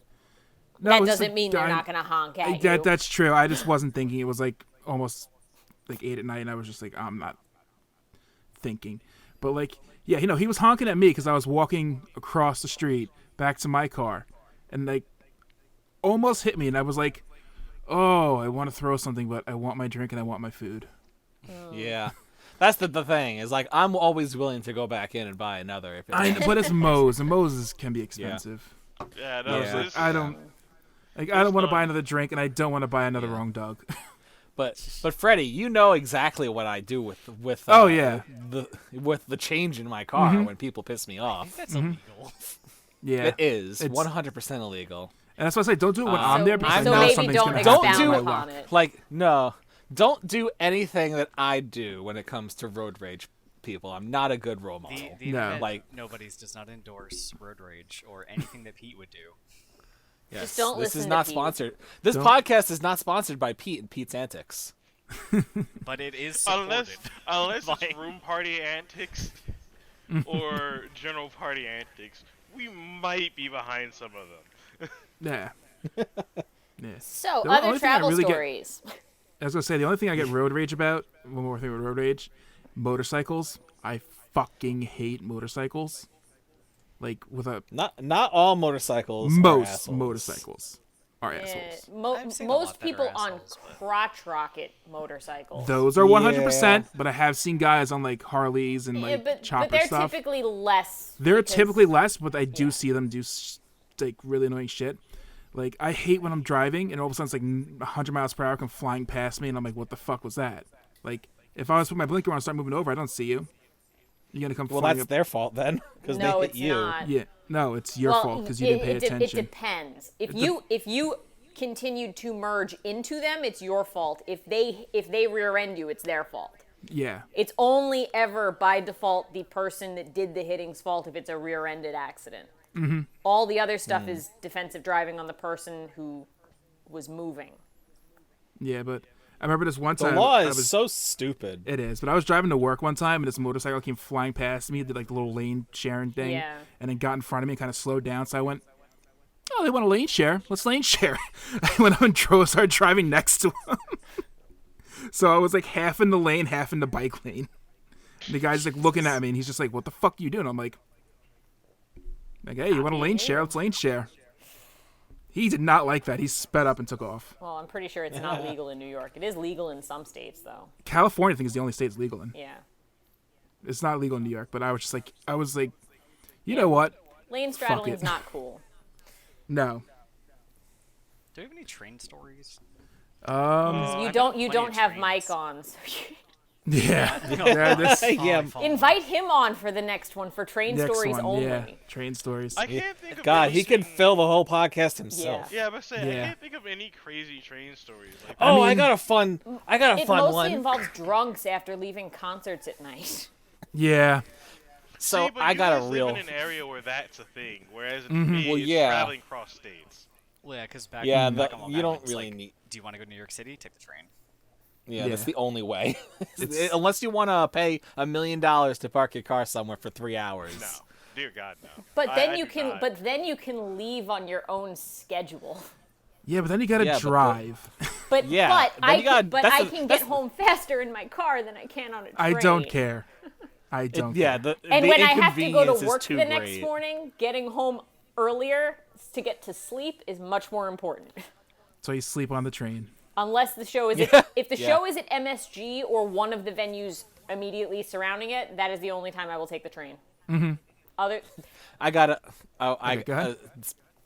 No, That it's just doesn't mean they're I'm- not going to honk at you. That's true. I just wasn't thinking. It was like almost like 8 at night, and I was just like, I'm not thinking. But like, yeah, he was honking at me because I was walking across the street back to my car, and like almost hit me, and I was like, oh, I want to throw something, but I want my drink and I want my food. Yeah. That's the thing. Is like I'm always willing to go back in and buy another. But it's Moe's, and Moe's can be expensive. Yeah, no, Yeah. so this I is- don't. Like, I don't want to buy another drink, and I don't want to buy another wrong dog. But Freddie, you know exactly what I do with Oh, yeah. the change in my car when people piss me I off. think that's illegal. Yeah, It is It's- 100% illegal. and that's why I say don't do it when I'm So- there because so I know maybe something's don't gonna Don't happen do to my it. luck. it. Like no, don't do anything that I do when it comes to road rage people. I'm not a good role model. The No. internet, Like- Nobodies does not endorse road rage or anything that Pete would do. Yes, Just don't this is listen to not Pete. sponsored. This Don't- podcast is not sponsored by Pete and Pete's Antics. But it is supported. unless by- it's room party antics or general party antics, we might be behind some of them. Yeah. Yeah. So, The other only thing I travel really get- stories. I was gonna say the only thing I get road rage about. One more thing with road rage, motorcycles. I fucking hate motorcycles. Like with a Not all motorcycles. are most assholes. motorcycles are assholes. I've seen a lot Most better people on assholes, but- crotch rocket motorcycles. Those are 100%. But I have seen guys on like Harleys and like but chopper they're stuff. typically less. They're because- typically less, but I do see them do like really annoying shit. Like I hate when I'm driving and all of a sudden it's like 100 miles per hour come flying past me and I'm like, what the fuck was that? Like if I was put my blinker on and start moving over, I don't see you. You're gonna come Well, flying that's up. their fault then, because No, they hit it's you. not. Yeah, no, it's your fault because you didn't pay attention. It depends. If you continued to merge into them, it's your fault. If they rear end you, it's their fault. Yeah, It's only ever by default the person that did the hitting's fault if it's a rear-ended accident. Mm-hmm. All the other stuff is defensive driving on the person who was moving. yeah, but I remember this one The time. law I is was- so stupid. It is, but I was driving to work one time and this motorcycle came flying past me, did like the little lane sharing thing, Yeah. and then got in front of me and kind of slowed down. So I went, "Oh, they want a lane share. Let's lane share." I went up and started driving next to him. So I was like half in the lane, half in the bike lane. And the guy's like looking at me and he's just like, "What the fuck are you doing?" I'm like, "Hey, you want a lane share? Let's lane share." He did not like that. He sped up and took off. Well, I'm pretty sure it's not legal in New York. It is legal in some states, though. California, I think, is the only state it's legal in. Yeah. It's not legal in New York, but I was like, you know what? Lane Fuck straddling's it. not cool. No. Do we have any train stories? You I've don't got you plenty don't of have trains. Mike on. So Yeah. No, Yeah, this Yeah. invite him on for the next one for train next stories one, only. yeah. Train stories. I can't think of God, he could anything- fill the whole podcast himself. Yeah, but say I Yeah. can't think of any crazy train stories. Like Oh, I mean- got a fun It mostly one. involves drunks after leaving concerts at night. Yeah. So See, but I you got a guys real. live in an area where that's a thing, whereas in me, Well, it's yeah. traveling across states. Well, yeah, because back, Yeah, back the- on Long you don't Island, it's really like, need- do you want to go to New York City? Take the train. Yeah, that's Yeah. the only way. It's- Unless you want to pay $1 million to park your car somewhere for 3 hours. No, dear God, no. But I then you do can not. but then you can leave on your own schedule. Yeah, but then you gotta Yeah, but the- drive. But Yeah, but then I you gotta- can, but that's I the- can that's get the- home faster in my car than I can on a train. I don't care. I don't Yeah, care. And the when I have to go inconvenience to is work too the next great. morning, getting home earlier to get to sleep is much more important. So you sleep on the train. Unless the show is Yeah. if the Yeah. show is at MSG or one of the venues immediately surrounding it, that is the only time I will take the train. Mm-hmm. Other I got to. Oh, I. Okay, go ahead.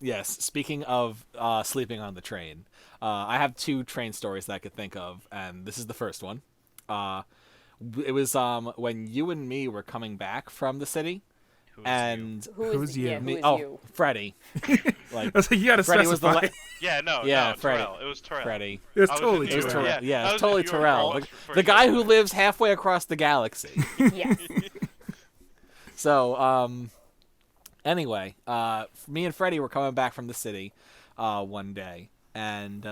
Yes. Speaking of sleeping on the train, I have 2 train stories that I could think of, and this is the first one. It was when you and me were coming back from the city, Who's and Who's you? Yeah, who me. is Oh, you? Freddie. Like I was like, you gotta Freddie was the specify. Yeah, no, Yeah, no, Freddie. Terrell. It was Terrell. Freddie. It was I was totally in It was New true. York. Terrell. Yeah, Yeah, I it's was totally in New York Terrell. for- The, for the guy sure. who lives halfway across the galaxy. Yes. So, anyway, me and Freddie were coming back from the city one day, and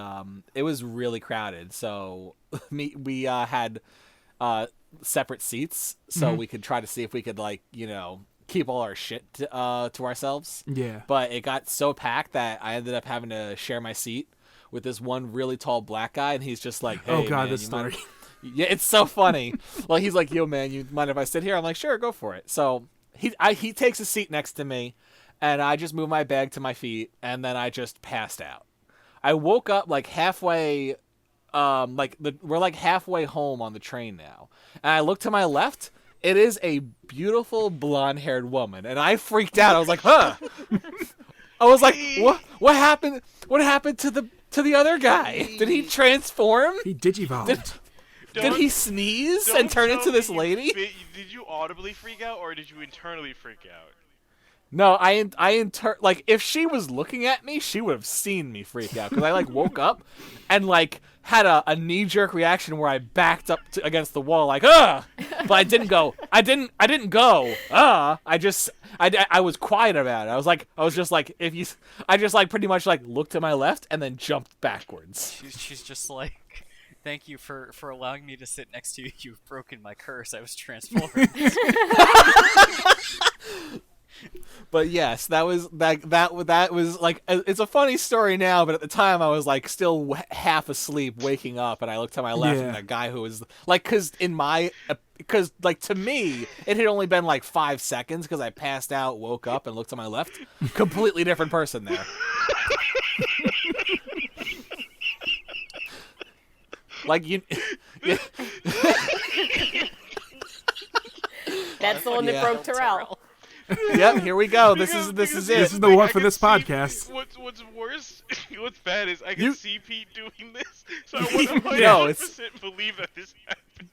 it was really crowded. So we had separate seats, so we could try to see if we could, like, keep all our shit to ourselves. Yeah. But it got so packed that I ended up having to share my seat with this one really tall black guy, and he's just like, "Hey, Oh God, man, this you story. mind-" Yeah, it's so funny. Like he's like, "Yo, man, you mind if I sit here?" I'm like, "Sure, go for it." So he takes a seat next to me, and I just move my bag to my feet, and then I just passed out. I woke up like halfway, we're like halfway home on the train now, and I look to my left. It is a beautiful blonde-haired woman, and I freaked out. I was like, "Huh." I was like, "What? What happened? What happened to the other guy? Did he transform? He digivolved. Did he sneeze and turn into this lady?" Did you audibly freak out, or did you internally freak out? No, like if she was looking at me, she would have seen me freak out because I like woke up and like had a knee-jerk reaction where I backed up against the wall like but I didn't go. I didn't go. I was quiet about it. I was just like I just like pretty much like looked to my left and then jumped backwards. She's just like, thank you for allowing me to sit next to you. You've broken my curse. I was transformed. But yes, that was like, it's a funny story now, but at the time I was like still half asleep, waking up, and I looked to my left, and the guy who was like, because like to me it had only been like 5 seconds because I passed out, woke up, and looked to my left, completely different person there. Like you. That's the one that broke Terrell. Yep, here we go. This is it. This is the one for this podcast. What's worse, what's bad is I can see Pete doing this, so I want to 100% believe that this happened.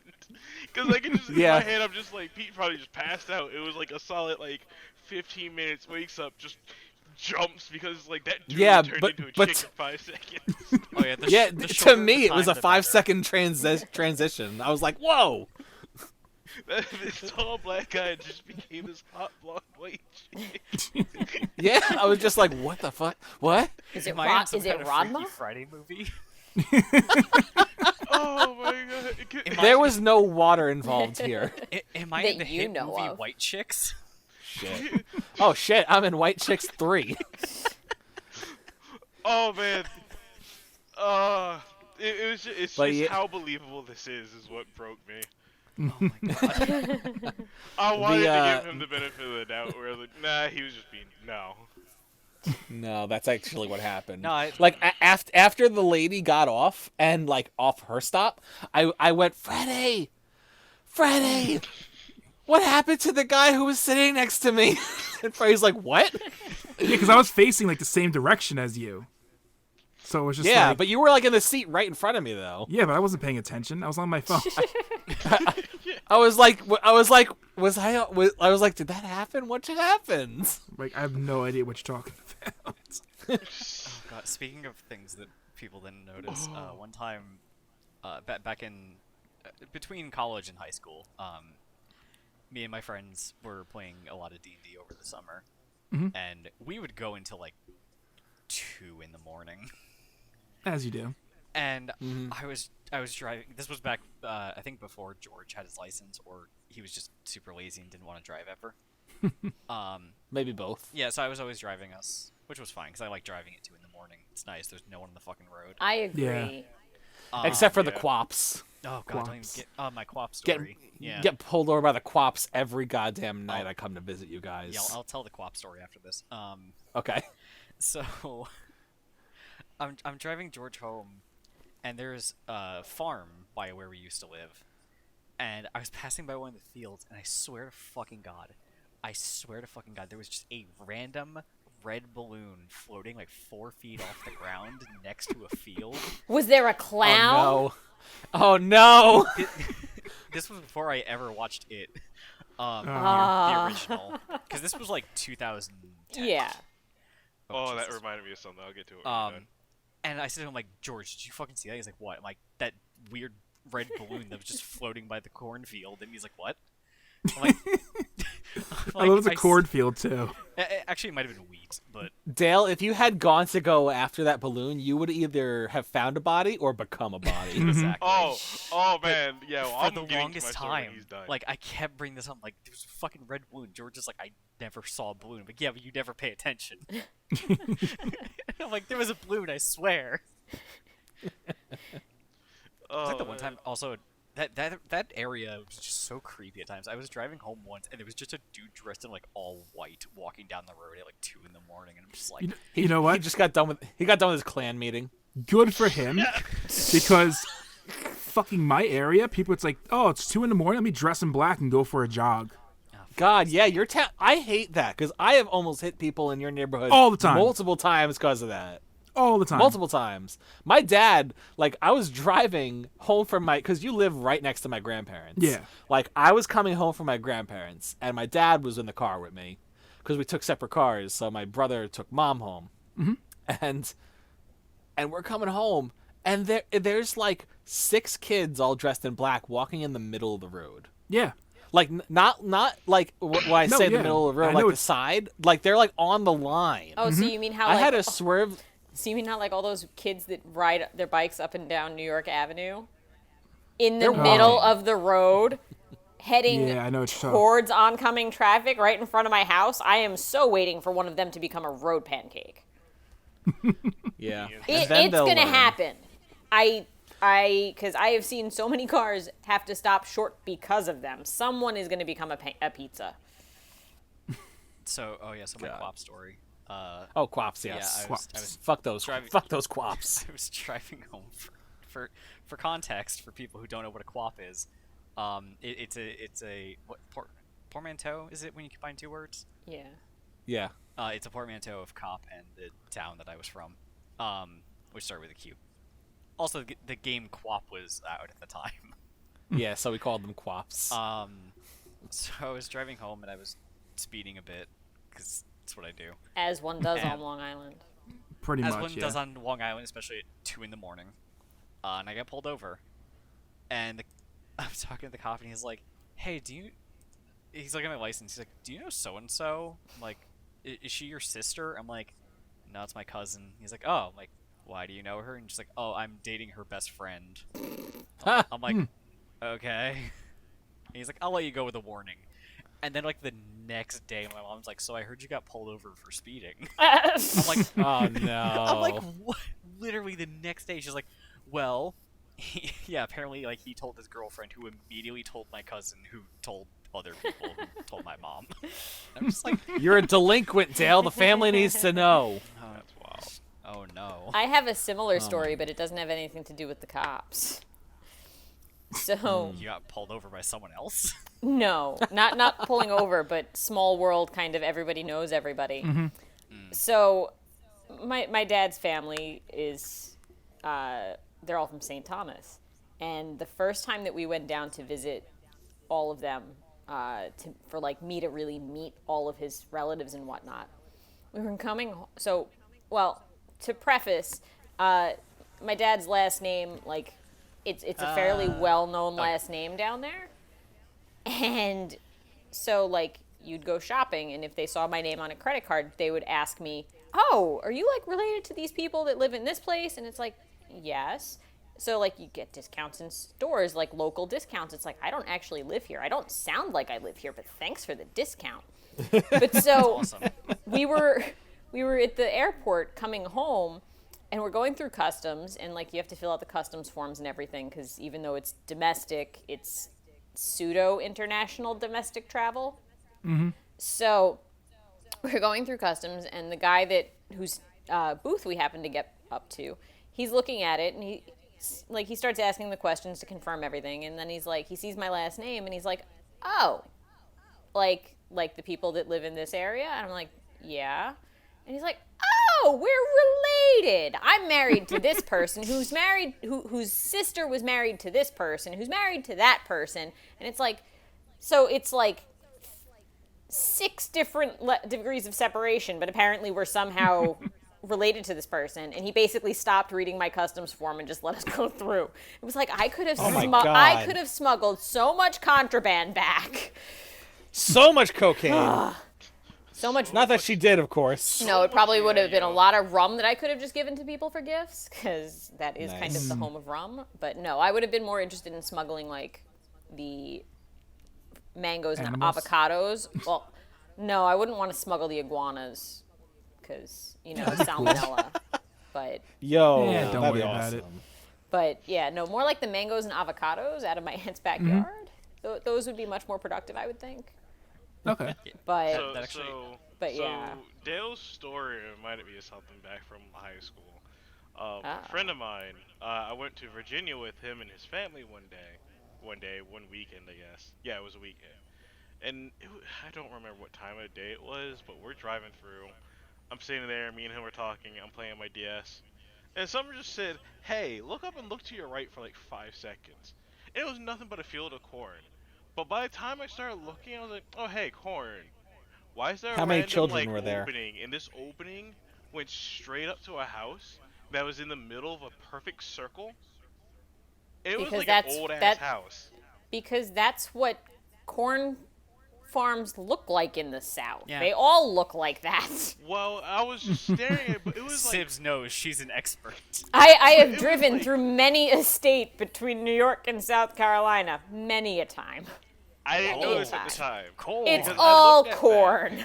Because I can just, in my head, I'm just like, Pete probably just passed out. It was like a solid, like, 15 minutes, wakes up, just jumps, because, like, that dude turned into a chick in 5 seconds. Oh, yeah, to me, it was a 5-second transition. I was like, whoa! This tall black guy just became this hot blonde white chick. Yeah, I was just like, what the fuck? What? Is it Freaky Rodma? Friday movie? Oh my god. There was no water involved here. Am I in the hit movie White Chicks? Shit. Oh shit, I'm in White Chicks 3. Oh man. It's just how believable this is what broke me. Oh my god. I wanted to give him the benefit of the doubt where like, nah, he was just being No, that's actually what happened. No, like after the lady got off and like off her stop, I went, Freddie, what happened to the guy who was sitting next to me? And Freddie's like, what? Yeah, because I was facing like the same direction as you. So it was just like, but you were like in the seat right in front of me though. Yeah, but I wasn't paying attention. I was on my phone. I was like, did that happen? What just happened? Like, I have no idea what you're talking about. Oh god, speaking of things that people didn't notice, one time, back in between college and high school, me and my friends were playing a lot of D&D over the summer, and we would go until like 2 in the morning. As you do. And I was driving. This was back, I think, before George had his license, or he was just super lazy and didn't want to drive ever. Maybe both. Yeah, so I was always driving us, which was fine because I like driving at 2 in the morning. It's nice. There's no one on the fucking road. I agree. Yeah. Except for the quaps. Oh god, don't even get my quap Get story. get pulled over by the quaps every goddamn night I come to visit you guys. Yeah, I'll tell the quap story after this. Okay. So I'm driving George home, and there's a farm by where we used to live, and I was passing by one of the fields, and I swear to fucking god, there was just a random red balloon floating like 4 feet off the ground next to a field. Was there a clown? Oh no! This was before I ever watched it. The original, because this was like 2010. Yeah. Oh, that reminded me of something. I'll get to it. And I said to him, like, George, did you fucking see that? He's like, what? I'm like, that weird red balloon that was just floating by the cornfield. And he's like, what? I'm like, I love the cornfield, too. Actually, it might have been wheat, but... Dale, if you had gone to go after that balloon, you would either have found a body or become a body. Exactly. Oh man, yeah. Well, for I'm the getting longest to my story when time, he's done. like, I kept bringing this up. Like, there's a fucking red balloon. George is like, I never saw a balloon. But yeah, but you never pay attention. I'm like, there was a balloon, I swear. It's like the one man. time also that area was just so creepy at times. I was driving home once and there was just a dude dressed in like all white walking down the road at like 2 in the morning, and I'm just like, You know what? He just got done with his clan meeting. Good for him, because fucking my area, people, it's like, oh, it's 2 a.m. Let me dress in black and go for a jog. God, yeah, your town. I hate that because I have almost hit people in your neighborhood All the time. multiple times because of that. All the time. Multiple times. My dad, like, I was driving home from because you live right next to my grandparents. Yeah. Like, I was coming home from my grandparents, and my dad was in the car with me because we took separate cars. So my brother took mom home, and we're coming home, and there's like 6 kids all dressed in black walking in the middle of the road. Yeah. Like not like when I No, say the yeah. middle of the road, I know like the it's- side, like they're like on the line. Oh, so you mean how I like, had to swerve. so you mean how like all those kids that ride their bikes up and down New York Avenue in the They're middle walking. of the road, heading Yeah, I know what you're talking. towards oncoming traffic right in front of my house? I am so waiting for one of them to become a road pancake. Yeah, It's gonna happen. Because I have seen so many cars have to stop short because of them. Someone is gonna become a pizza. so my God. quap story. Oh, quaps, yes. Yeah, Quaps. I was Fuck those. driving- Fuck those quaps. I was driving home for context for people who don't know what a quap is. It's a what portmanteau is it when you combine 2 words? Yeah. Yeah. It's a portmanteau of cop and the town that I was from, which started with a Q. Also, the game Quap was out at the time. Yeah. So we called them quaps. So I was driving home and I was speeding a bit because that's what I do. As one does And- on Long Island. Pretty As much, one yeah. does on Long Island, especially at 2 in the morning. And I got pulled over, and I was talking to the cop, and he's like, "Hey, He's looking at my license. He's like, "Do you know so and so? Like, is she your sister?" I'm like, "No, it's my cousin." He's like, "Oh," I'm like, "Why do you know her?" And she's like, "Oh, I'm dating her best friend." I'm like, "Okay." And he's like, "I'll let you go with a warning." And then like the next day, my mom's like, "So I heard you got pulled over for speeding." I'm like, Oh no. I'm like, what? Literally the next day, she's like, "Well, yeah, apparently, like, he told his girlfriend, who immediately told my cousin, who told other people, who told my mom." I'm just like, You're a delinquent, Dale. The family needs to know. That's wild. oh no. I have a similar story, but it doesn't have anything to do with the cops. So You got pulled over by someone else? no, not pulling over, but small world kind of everybody knows everybody. So my dad's family is they're all from St. Thomas, and the first time that we went down to visit all of them for like me to really meet all of his relatives and whatnot, we were coming. So, well, to preface, my dad's last name, like, it's a fairly well-known last name down there, and so like you'd go shopping, and if they saw my name on a credit card, they would ask me, "Oh, are you like related to these people that live in this place?" And it's like, yes. So like you get discounts in stores, like local discounts. It's like, I don't actually live here. I don't sound like I live here, but thanks for the discount. But so Awesome. we were at the airport coming home, and we're going through customs, and like you have to fill out the customs forms and everything, because even though it's domestic, it's pseudo international domestic travel. So we're going through customs, and the guy whose booth we happened to get up to, he's looking at it, and he starts asking the questions to confirm everything, and then he's like, he sees my last name, and he's like, "Oh, like the people that live in this area?" And I'm like, "Yeah." And he's like, "Oh, we're related. I'm married to this person whose sister was married to this person who's married to that person." And it's like, so it's like 6 different degrees of separation, but apparently we're somehow related to this person. And he basically stopped reading my customs form and just let us go through. It was like I could have my God. I could have smuggled so much contraband back. So much cocaine. So much. Not that she did, of course. No, it probably would have been a lot of rum that I could have just given to people for gifts, because that is kind of the home of rum. But no, I would have been more interested in smuggling like the mangoes Animals? and avocados. Well, no, I wouldn't want to smuggle the iguanas, because salmonella. But Yo, Yeah, don't that'd be worry about awesome. it. But yeah, no, more like the mangoes and avocados out of my aunt's backyard. Those would be much more productive, I would think. Okay. But So, that actually- so, But so yeah. Dale's story reminded me of something back from high school. Ah. A friend of mine, I went to Virginia with him and his family one weekend, I guess. Yeah, it was a weekend. And I don't remember what time of day it was, but we're driving through. I'm sitting there, me and him were talking, I'm playing my DS. And someone just said, hey, look up and look to your right for like 5 seconds. And it was nothing but a field of corn. But by the time I started looking, I was like, oh hey, corn. Why is there How a many random, children like, were there? opening? And this opening went straight up to a house that was in the middle of a perfect circle. It was Because like that's- an old ass that- house. because that's what corn farms look like in the South. Yeah. They all look like that. Well, I was just staring at it, but it was like Sibs knows she's an expert. I have was driven like- through many a state between New York and South Carolina, many a time. I didn't know this at Oh. the time. Cool. It's Because I all looked at that. corn.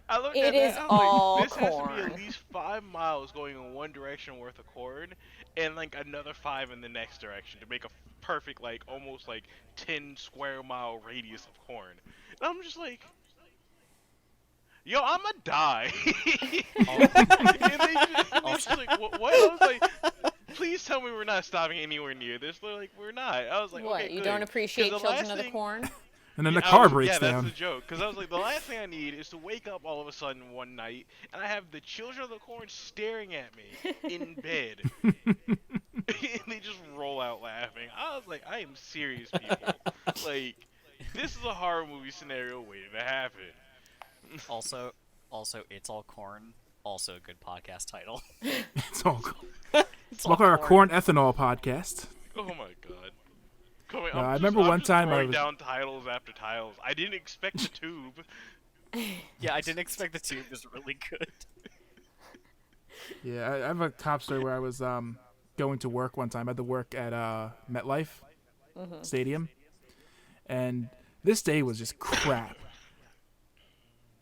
I looked It at is that, I was all like, this has to corn. be at least 5 miles going in one direction worth of corn, and like another 5 in the next direction to make a perfect, like almost like 10 square mile radius of corn. And I'm just like, yo, I'ma die. and they just like, what? I was like, please tell me we're not stopping anywhere near this. They're like, we're not. I was like, What, okay, you good. don't 'Cause appreciate the children last of the thing- corn? And then the I car was- breaks yeah, down. that's the joke. Because I was like, the last thing I need is to wake up all of a sudden one night and I have the children of the corn staring at me in bed. And they just roll out laughing. I was like, I am serious, people. Like, this is a horror movie scenario waiting to happen. Also, it's all corn. Also, a good podcast title. It's all cool. It's all Welcome to our corn ethanol podcast. Oh my god. Coming, I remember one time I was- down titles after titles. I didn't expect the tube. Yeah, I didn't expect the tube was really good. Yeah, I have a cop story where I was going to work one time. I had to work at MetLife Stadium, and this day was just crap.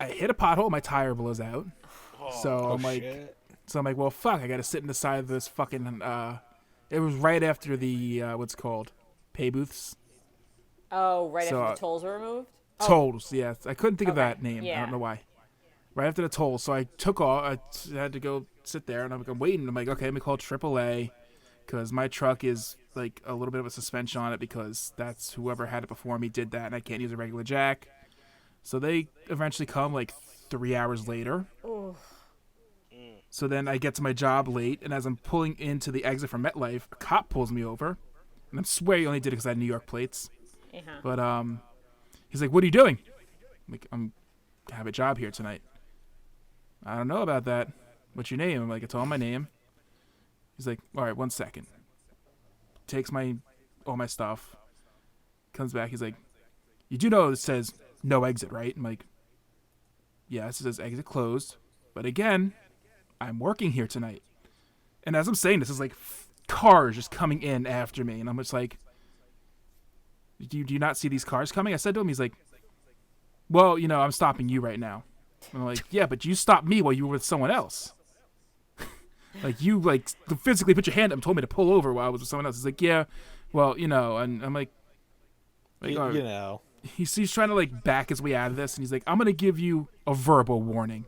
I hit a pothole, my tire blows out. So I'm like, shit. well, fuck, I gotta sit in the side of this fucking. It was right after the what's it called, pay booths, Oh, right So, after the tolls were removed? tolls. Yes, I couldn't think of Okay, that name. I yeah. don't know why. Right after the tolls, so I took off. I had to go sit there, and I'm waiting. I'm like, okay, let me call AAA, because my truck is like a little bit of a suspension on it because that's whoever had it before me did that, and I can't use a regular jack. So they eventually come like 3 hours later. So then I get to my job late, and as I'm pulling into the exit from MetLife, a cop pulls me over, and I swear he only did it because I had New York plates. Uh-huh. But he's like, "What are you doing?" I'm like, I have a job here tonight. I don't know about that. What's your name? I'm like, I told him my name. He's like, all right, 1 second. Takes all my stuff. Comes back. He's like, you do know it says no exit, right? I'm like, yes, it says exit closed. But again, I'm working here tonight. And as I'm saying this, it's like cars just coming in after me. And I'm just like, do you not see these cars coming? I said to him, he's like, well, I'm stopping you right now. I'm like, yeah, but you stopped me while you were with someone else. Like, you, physically put your hand up and told me to pull over while I was with someone else. He's like, yeah, well, and I'm like all right. He's trying to, back his way out of this, and he's like, I'm going to give you a verbal warning.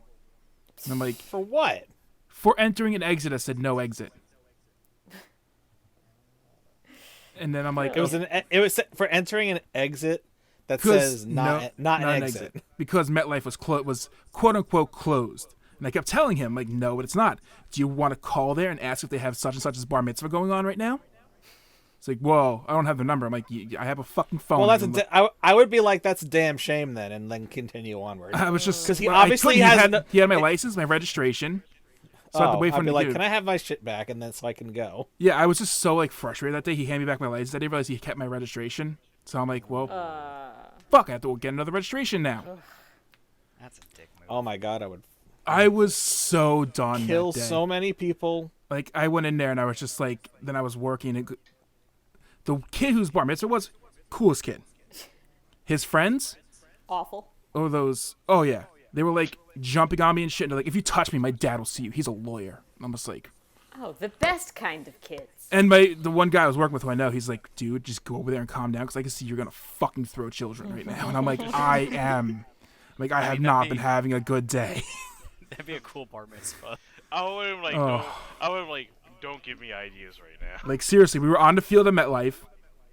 And I'm like, For what? for entering an exit, I said no exit. And then I'm like, It was for entering an exit that says not an exit. because MetLife was quote unquote closed. And I kept telling him, like, no, but it's not. Do you want to call there and ask if they have such and such as bar mitzvah going on right now? It's like, whoa, I don't have the number. I'm like, I have a fucking phone. Well, that's I'm like, I would be like, that's a damn shame then, and then continue onward. I was just 'Cause he well, I obviously couldn't. has he had my license, my registration. So I had to wait for I'd him be to like, do. can I have my shit back, and then so I can go. Yeah, I was just so frustrated that day. He handed me back my license. I didn't realize he kept my registration. So I'm like, well, fuck, I have to get another registration now. That's a dick move. Oh my god, I would I was so done kill that day. so many people. Like, I went in there and I was just like, then I was working. And the kid whose bar mitzvah was, coolest kid. His friends, Awful. oh yeah. They were jumping on me and shit. And they're like, if you touch me, my dad will see you. He's a lawyer. And I'm just like, Oh, the best kind of kids. And the one guy I was working with who I know, he's like, dude, just go over there and calm down because I can see you're going to fucking throw children right now. And I'm like, I am. Like, I have not been having a good day. That'd be a cool bar mitzvah. I would have don't give me ideas right now. Like, seriously, we were on the field of MetLife,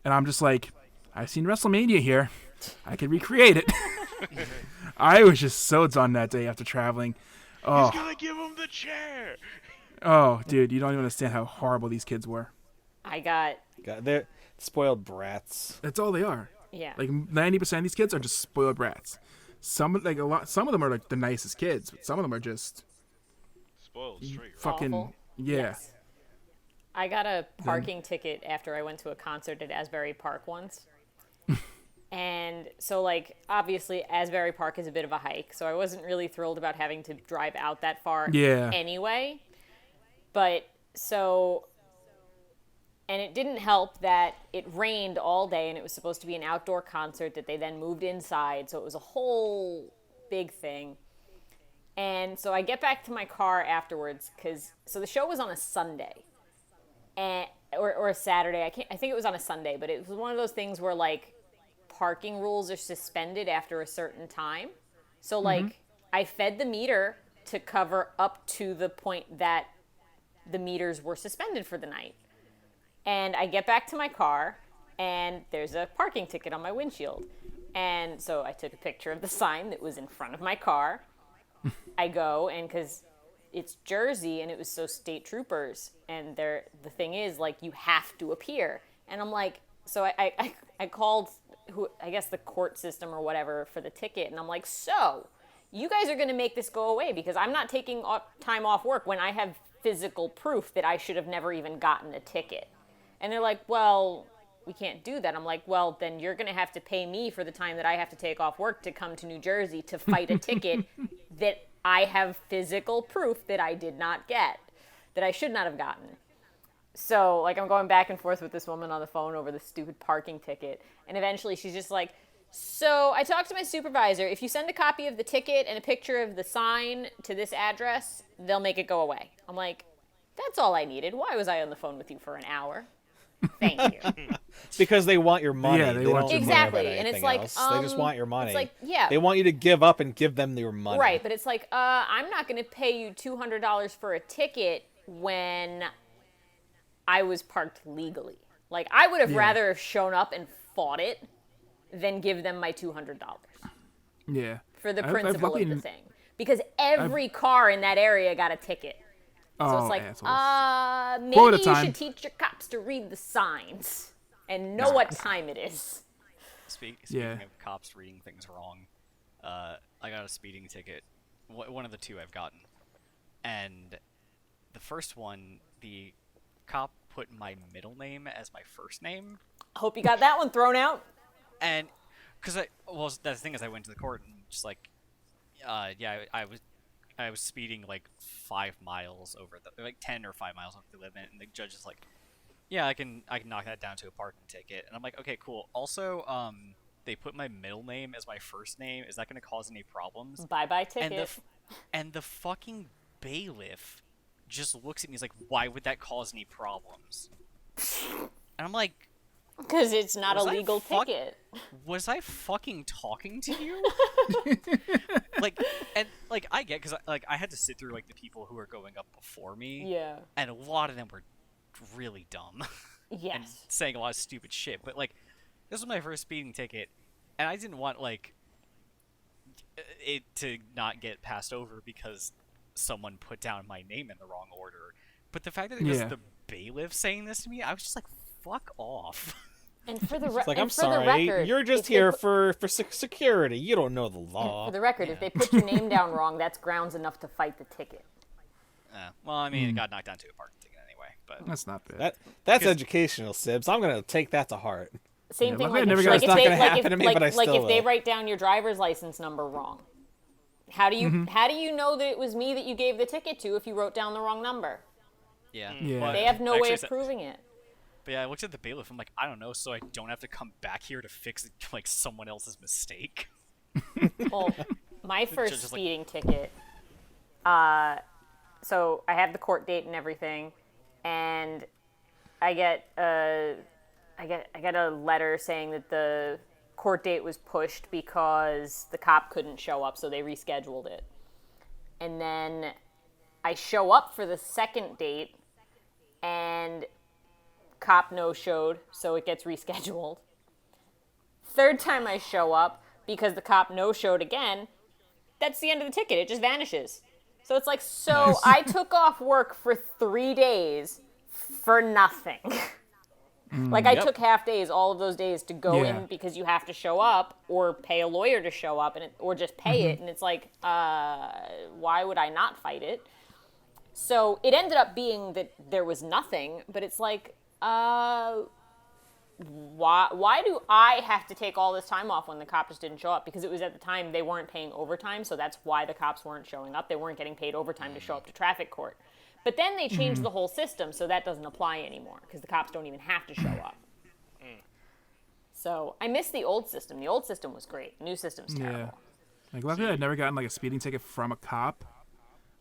and I'm just like, I've seen WrestleMania here. I can recreate it. I was just so done that day after traveling. Oh. He's gonna give him the chair. Oh, dude, you don't even understand how horrible these kids were. They're spoiled brats. That's all they are. Yeah. Like 90% of these kids are just spoiled brats. Some of them are like the nicest kids, but some of them are just spoiled straight. Fucking awful. Yeah. Yes. I got a parking ticket after I went to a concert at Asbury Park once. And so, like, obviously, Asbury Park is a bit of a hike, so I wasn't really thrilled about having to drive out that far anyway. But, and it didn't help that it rained all day, and it was supposed to be an outdoor concert that they then moved inside, so it was a whole big thing. And so I get back to my car afterwards, so the show was on a Sunday, or a Saturday. I think it was on a Sunday, but it was one of those things where, like, parking rules are suspended after a certain time. So, like, I fed the meter to cover up to the point that the meters were suspended for the night. And I get back to my car, and there's a parking ticket on my windshield. And so I took a picture of the sign that was in front of my car. I go, and because it's Jersey, and it was so state troopers, and the thing is, like, you have to appear. And I'm like, so I called I guess the court system or whatever for the ticket, and I'm like, so you guys are going to make this go away because I'm not taking time off work when I have physical proof that I should have never even gotten a ticket. And they're like, well, we can't do that. I'm like, well, then you're going to have to pay me for the time that I have to take off work to come to New Jersey to fight a ticket that I have physical proof that I did not get, that I should not have gotten. So, like, I'm going back and forth with this woman on the phone over the stupid parking ticket. And eventually she's just like, so I talked to my supervisor. If you send a copy of the ticket and a picture of the sign to this address, they'll make it go away. I'm like, that's all I needed. Why was I on the phone with you for an hour? Thank you. Because they want your money. Yeah, they want your exactly. money. And it's like, they just want your money. It's like, yeah. They want you to give up and give them your money. Right, but it's like, I'm not going to pay you $200 for a ticket when I was parked legally. Like, I would have rather have shown up and fought it than give them my $200. Yeah. For the principle of the thing. Because every car in that area got a ticket. So it's like, maybe you should teach your cops to read the signs and know what time it is. Speaking of cops reading things wrong, I got a speeding ticket. One of the two I've gotten. And the first one, the cop put my middle name as my first name. I hope you got that one thrown out. And because the thing is, I went to the court and just like, I was speeding like 5 miles over like 10 or 5 miles over the limit, and the judge is like, yeah, I can knock that down to a parking ticket. And I'm like, okay, cool. Also, they put my middle name as my first name. Is that going to cause any problems? Bye-bye ticket. And the fucking bailiff just looks at me. He's like, why would that cause any problems? And I'm like, because it's not a legal ticket. Was I fucking talking to you? I get, because I had to sit through like the people who were going up before me. Yeah. And a lot of them were really dumb. Yes. And saying a lot of stupid shit. But like, this was my first speeding ticket, and I didn't want like it to not get passed over because someone put down my name in the wrong order. But the fact that it was the bailiff saying this to me, I was just like, fuck off. And for the I'm sorry, you're just here for security. You don't know the law. For the record, if they put your name down wrong, that's grounds enough to fight the ticket. Well, I mean, it got knocked down to a parking ticket anyway. But that's not bad. That's educational, Sibs. I'm gonna take that to heart. Same thing. Like, it's not gonna happen to me, but I still will. If they write down your driver's license number wrong, how do you know that it was me that you gave the ticket to if you wrote down the wrong number? Yeah. Well, they have no way of proving it. But yeah, I looked at the bailiff. I'm like, I don't know, so I don't have to come back here to fix like someone else's mistake. Well, my first speeding ticket. So I have the court date and everything, and I get a letter saying that the court date was pushed because the cop couldn't show up, so they rescheduled it. And then I show up for the second date, and cop no-showed, so it gets rescheduled. Third time I show up, because the cop no-showed again, that's the end of the ticket. It just vanishes. So it's like, so Nice. I took off work for 3 days for nothing. Like, I took half days, all of those days, to go Yeah. in because you have to show up or pay a lawyer to show up, or just pay it. And it's like, why would I not fight it? So it ended up being that there was nothing, but it's like, why do I have to take all this time off when the cop just didn't show up? Because it was at the time they weren't paying overtime, so that's why the cops weren't showing up. They weren't getting paid overtime to show up to traffic court. But then they changed the whole system, so that doesn't apply anymore, because the cops don't even have to show up. So I miss the old system. The old system was great. The new system's terrible. Yeah. Like, luckily, I've never gotten like a speeding ticket from a cop.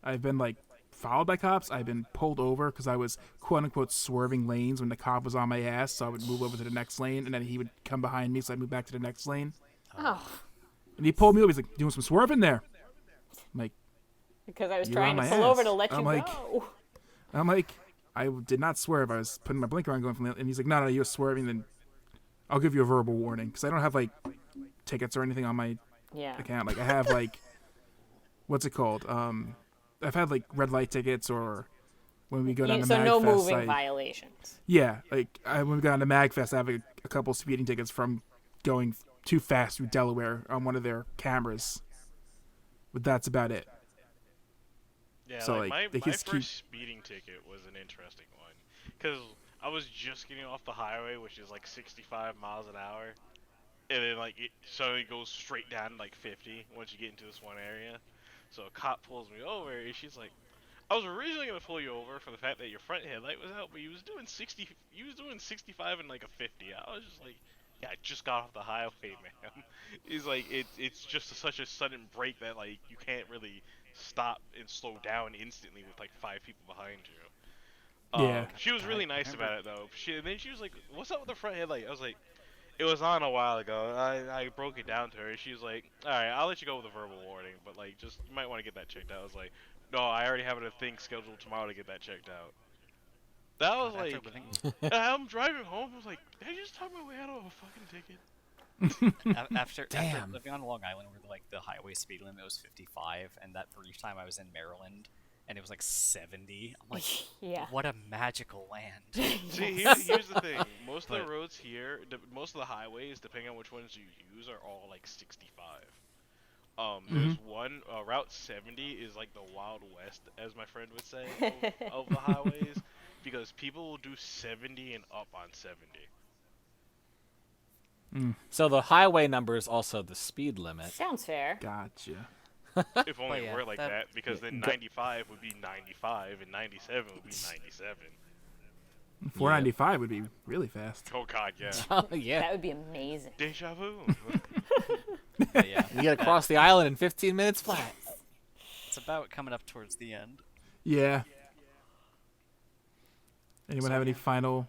I've been like followed by cops. I've been pulled over because I was quote unquote swerving lanes when the cop was on my ass. So I would move over to the next lane, and then he would come behind me, so I'd move back to the next lane. Oh, And he pulled me over. He's like, "Doing some swerving there." I'm like, because I was You're on trying to my pull over ass. to let you I'm like- go. I did not swerve. I was putting my blinker on, going from the, and he's like, "No, you were swerving. Then I'll give you a verbal warning because I don't have like tickets or anything on my Yeah. account. Like I have like, what's it called? I've had like red light tickets or when we go down to So no MagFest. moving violations. Yeah, like when we go down to MagFest, I have a couple speeding tickets from going too fast through Delaware on one of their cameras. But that's about it. Yeah, So, like, like, they my just first keep- speeding ticket was an interesting one. Because I was just getting off the highway, which is like 65 miles an hour. And then, like, it suddenly goes straight down to like 50 once you get into this one area. So a cop pulls me over, and she's like, I was originally going to pull you over for the fact that your front headlight was out, but you was doing 65 and like a 50. I was just like, yeah, I just got off the highway, man. It's like, it's just such a sudden break that, like, you can't really stop and slow down instantly with like 5 people behind you. Yeah. She was really nice about it though. And then she was like, "What's up with the front headlight?" I was like, "It was on a while ago." I broke it down to her. She was like, "All right, I'll let you go with a verbal warning, but like, just you might want to get that checked out." I was like, "No, I already have a thing scheduled tomorrow to get that checked out." That was After like, living- I'm driving home. I was like, "Did I just talk my way out of a fucking ticket?" after Damn. living on Long Island, where like the highway speed limit was 55, and that brief time I was in Maryland, and it was like 70. I'm like, Yeah. what a magical land. See, here's the thing. Most of But- the roads here, most of the highways, depending on which ones you use, are all like 65. There's one, Route 70 is like the Wild West, as my friend would say, of the highways, because people will do 70 and up on 70. So the highway number is also the speed limit. Sounds fair. Gotcha. If only yeah, it were like that- that, because then 95 would be 95, and 97 would be 97. 495 would be really fast. Oh god, yeah. Oh yeah. That would be amazing. Deja vu. But yeah, You get across the island in 15 minutes flat. it's about coming up towards the end. Yeah. Anyone have any final?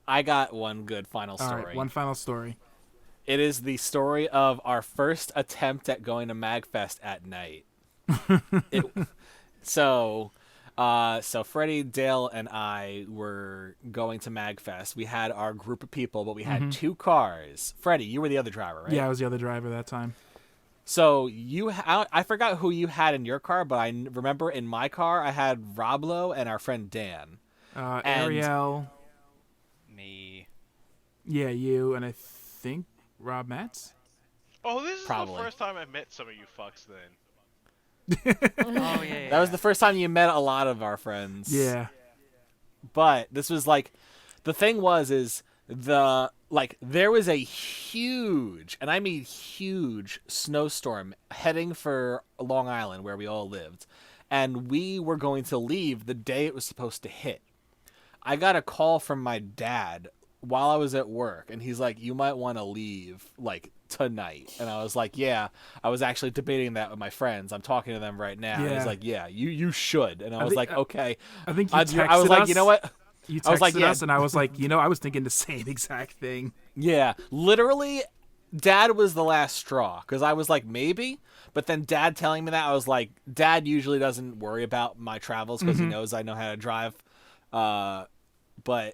I got one good final All story. right, one final story. It is the story of our first attempt at going to MagFest at night. So Freddie, Dale, and I were going to MagFest. We had our group of people, but we had 2 cars. Freddie, you were the other driver, right? Yeah, I was the other driver that time. So I forgot who you had in your car, but I remember in my car I had Roblo and our friend Dan. And- Ariel, Me. yeah, you, and I think Rob Matz. Oh, this is Probably. the first time I've met some of you fucks then. Oh yeah. That was the first time you met a lot of our friends. Yeah. But this was like, the thing is there was a huge, and I mean huge, snowstorm heading for Long Island where we all lived. And we were going to leave the day it was supposed to hit. I got a call from my dad while I was at work, and he's like, "You might want to leave, like, tonight." And I was like, "Yeah." I was actually debating that with my friends. I'm talking to them right now. And Yeah. he's like, "Yeah, you should." And I was think- like, "Okay." I think you I was texted like, us. "You know what?" You I was like, texted yeah. us, and I was like, I was thinking the same exact thing. Yeah, literally, Dad was the last straw because I was like, maybe. But then Dad telling me that, I was like, Dad usually doesn't worry about my travels because he knows I know how to drive. But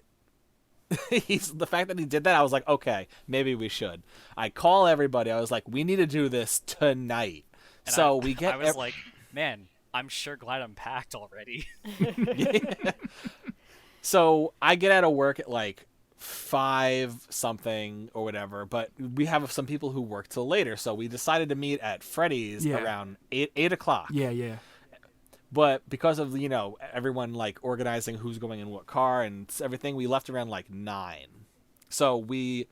the fact that he did that, I was like, okay, maybe we should. I call everybody. I was like, we need to do this tonight. And so I, we get. I was like, man, I'm sure glad I'm packed already. Yeah. So I get out of work at like 5 something or whatever, but we have some people who work till later, so we decided to meet at Freddy's around 8 o'clock. Yeah. But because of everyone like organizing who's going in what car and everything, we left around like 9. So we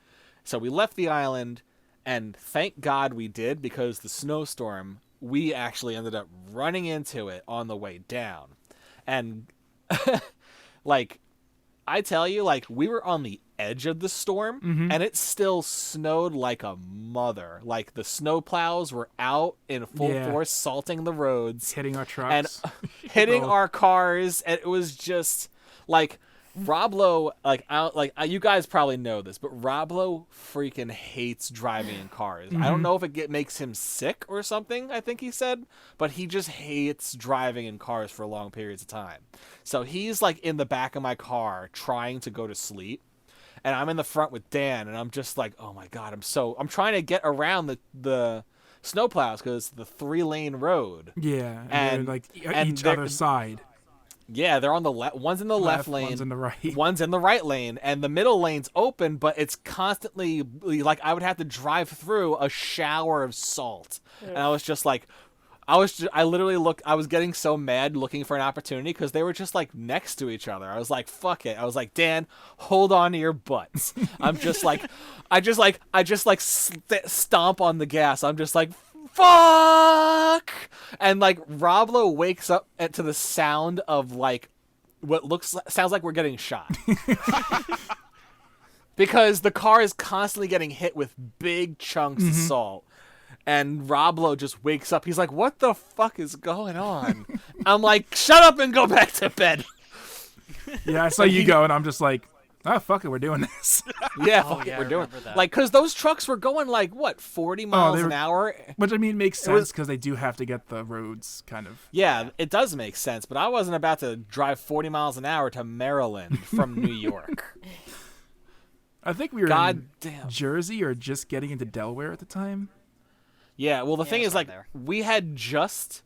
left the island, and thank God we did, because the snowstorm, we actually ended up running into it on the way down. And like, I tell you, like, we were on the edge of the storm, and it still snowed like a mother. Like, the snowplows were out in full force, salting the roads, hitting our trucks, and hitting our cars, and it was just like Rob Lowe. You guys probably know this, but Rob Lowe freaking hates driving in cars. I don't know if it makes him sick or something, I think he said, but he just hates driving in cars for long periods of time. So he's like in the back of my car trying to go to sleep, and I'm in the front with Dan, and I'm just like, oh my God, I'm trying to get around the snowplows because it's the 3-lane road. Yeah, and like each other's side. Yeah, they're on the one's in the left lane, one's in the right. One's in the right lane, and the middle lane's open, but it's constantly like I would have to drive through a shower of salt. And I was just like, I was getting so mad looking for an opportunity because they were just like next to each other. I was like, fuck it. I was like, Dan, hold on to your butts. I'm just like, I just stomp on the gas. I'm just like, fuck, and like Rob Lowe wakes up to the sound of like what sounds like we're getting shot. Because the car is constantly getting hit with big chunks of salt, and Rob Lowe just wakes up. He's like, what the fuck is going on? I'm like, shut up and go back to bed. Yeah, I saw you go, and I'm just like, oh, fuck it, we're doing this. Yeah, fuck it, we're doing that. Like, because those trucks were going like, what, 40 miles an hour? Which, I mean, makes sense because they do have to get the roads kind of. Yeah, it does make sense, but I wasn't about to drive 40 miles an hour to Maryland from New York. I think we were in Jersey or just getting into Delaware at the time. Yeah, well, the thing is, like, there. we had just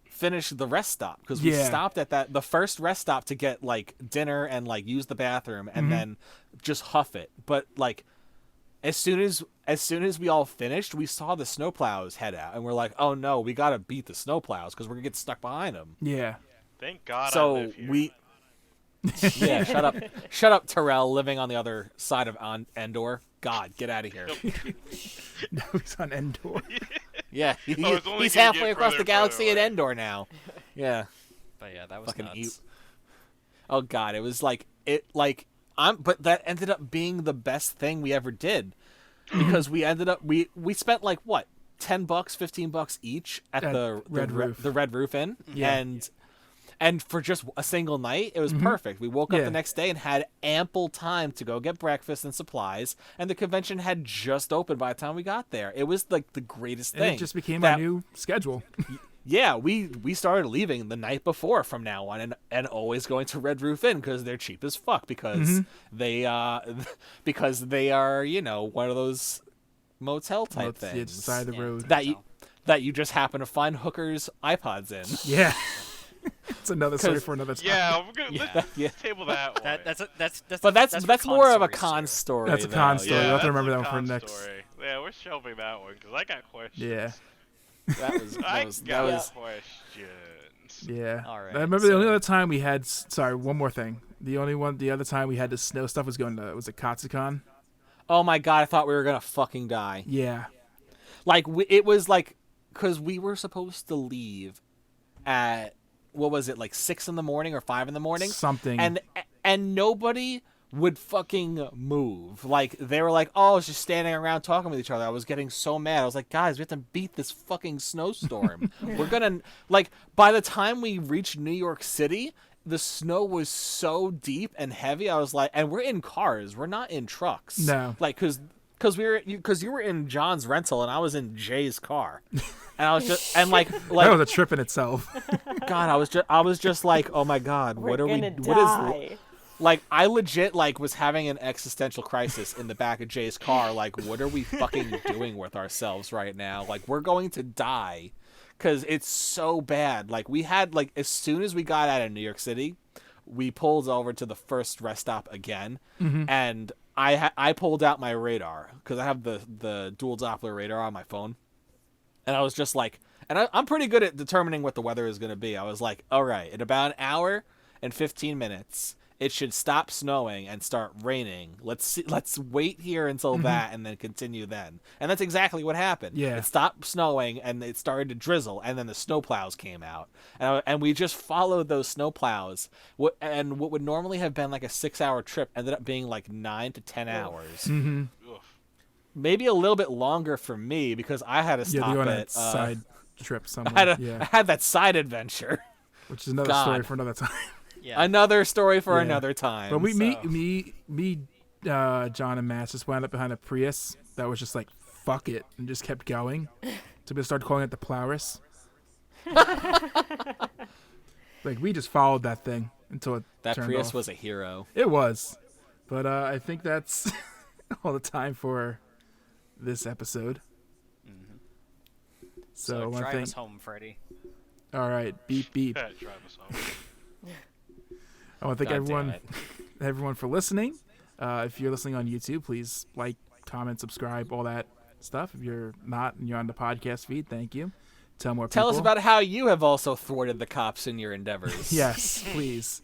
finished the rest stop because we stopped at the first rest stop to get like dinner and like use the bathroom and then just huff it. But like as soon as we all finished, we saw the snowplows head out, and we're like, oh no, we gotta beat the snowplows because we're gonna get stuck behind them. Yeah. Thank God. So I live here. we. Yeah, shut up, Terrell, living on the other side of Endor. God, get out of here. No, he's on Endor. Yeah, only he's gonna halfway get across further the and galaxy further at away. Endor now. Yeah. But yeah, that was Fucking nuts. Oh God, it was like but that ended up being the best thing we ever did, because we ended up we spent like what, $10, $15 each at the Red Roof. the Red Roof Inn, Yeah. and for just a single night, it was perfect. We woke up Yeah. the next day and had ample time to go get breakfast and supplies, and the convention had just opened by the time we got there. It was like the greatest And thing. it just became our new schedule. Yeah, we started leaving the night before from now on, and always going to Red Roof Inn because they're cheap as fuck, because they are one of those motel type It's things side of the road. that you just happen to find hookers' iPods in. Yeah. It's another story for another time. Yeah, we're gonna Yeah. let's table that one. That's for more of a stories, con too. story. That's a though. con story. Yeah, We'll have to that's remember a that one for con next. story. Yeah, we're shelving that one because I got questions. Yeah. that was I got that was questions. Yeah. All right, I remember the only so- other time we had. Sorry, one more thing. The other time we had the snow stuff was going to, was it Katsucon? Oh my God, I thought we were gonna fucking die. Yeah. Like it was like, because we were supposed to leave at, what was it, like 6 in the morning or 5 in the morning? Something. And nobody would fucking move. Like, they were like, oh, it's just standing around talking with each other. I was getting so mad. I was like, guys, we have to beat this fucking snowstorm. We're gonna, like, by the time we reached New York City, the snow was so deep and heavy. I was like, and we're in cars. We're not in trucks. No. Like, because you were in John's rental and I was in Jay's car. And I was just, and like that was a trip in itself. God, I was just like, oh my God, what are we, gonna what die. is, like, I legit, like, was having an existential crisis in the back of Jay's car. Like, what are we fucking doing with ourselves right now? Like, we're going to die because it's so bad. Like, we had, like, as soon as we got out of New York City, we pulled over to the first rest stop again. And I pulled out my radar because I have the dual Doppler radar on my phone. And I was just like, and I'm pretty good at determining what the weather is going to be. I was like, all right, in about an hour and 15 minutes, it should stop snowing and start raining. Let's wait here until that and then continue then. And that's exactly what happened. Yeah. It stopped snowing and it started to drizzle and then the snowplows came out. And we just followed those snowplows. And what would normally have been like a 6-hour trip ended up being like 9 to 10 hours. Oof. Maybe a little bit longer for me because I had to stop Yeah, they go on a at side trip somewhere. I had that side adventure. Which is another God. story for another time. Yeah. Another story for Yeah. another time. But so. John and Matt just wound up behind a Prius that was just like, fuck it, and just kept going. So we started calling it the Plowris. Like, we just followed that thing until it That turned Prius off. was a hero. It was. But I think that's all the time for this episode. So I want to drive thank... us home, Freddy. All right, beep, beep. Yeah, drive us home. I want to thank God damn everyone for listening. If you're listening on YouTube, please like, comment, subscribe, all that stuff. If you're not and you're on the podcast feed, thank you. Tell more people. Tell us about how you have also thwarted the cops in your endeavors. Yes, please.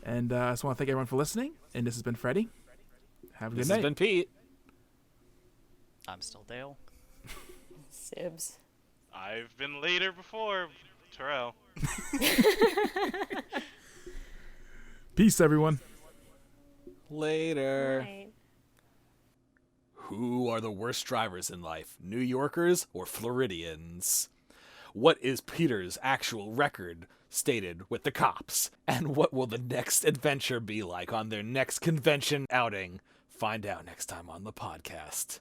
And I just want to thank everyone for listening. And this has been Freddie. Have a good This night. has been Pete. I'm still Dale. Sibs. I've been later before, Terrell. Peace, everyone. Later. Right. Who are the worst drivers in life, New Yorkers or Floridians? What is Peter's actual record stated with the cops? And what will the next adventure be like on their next convention outing? Find out next time on the podcast.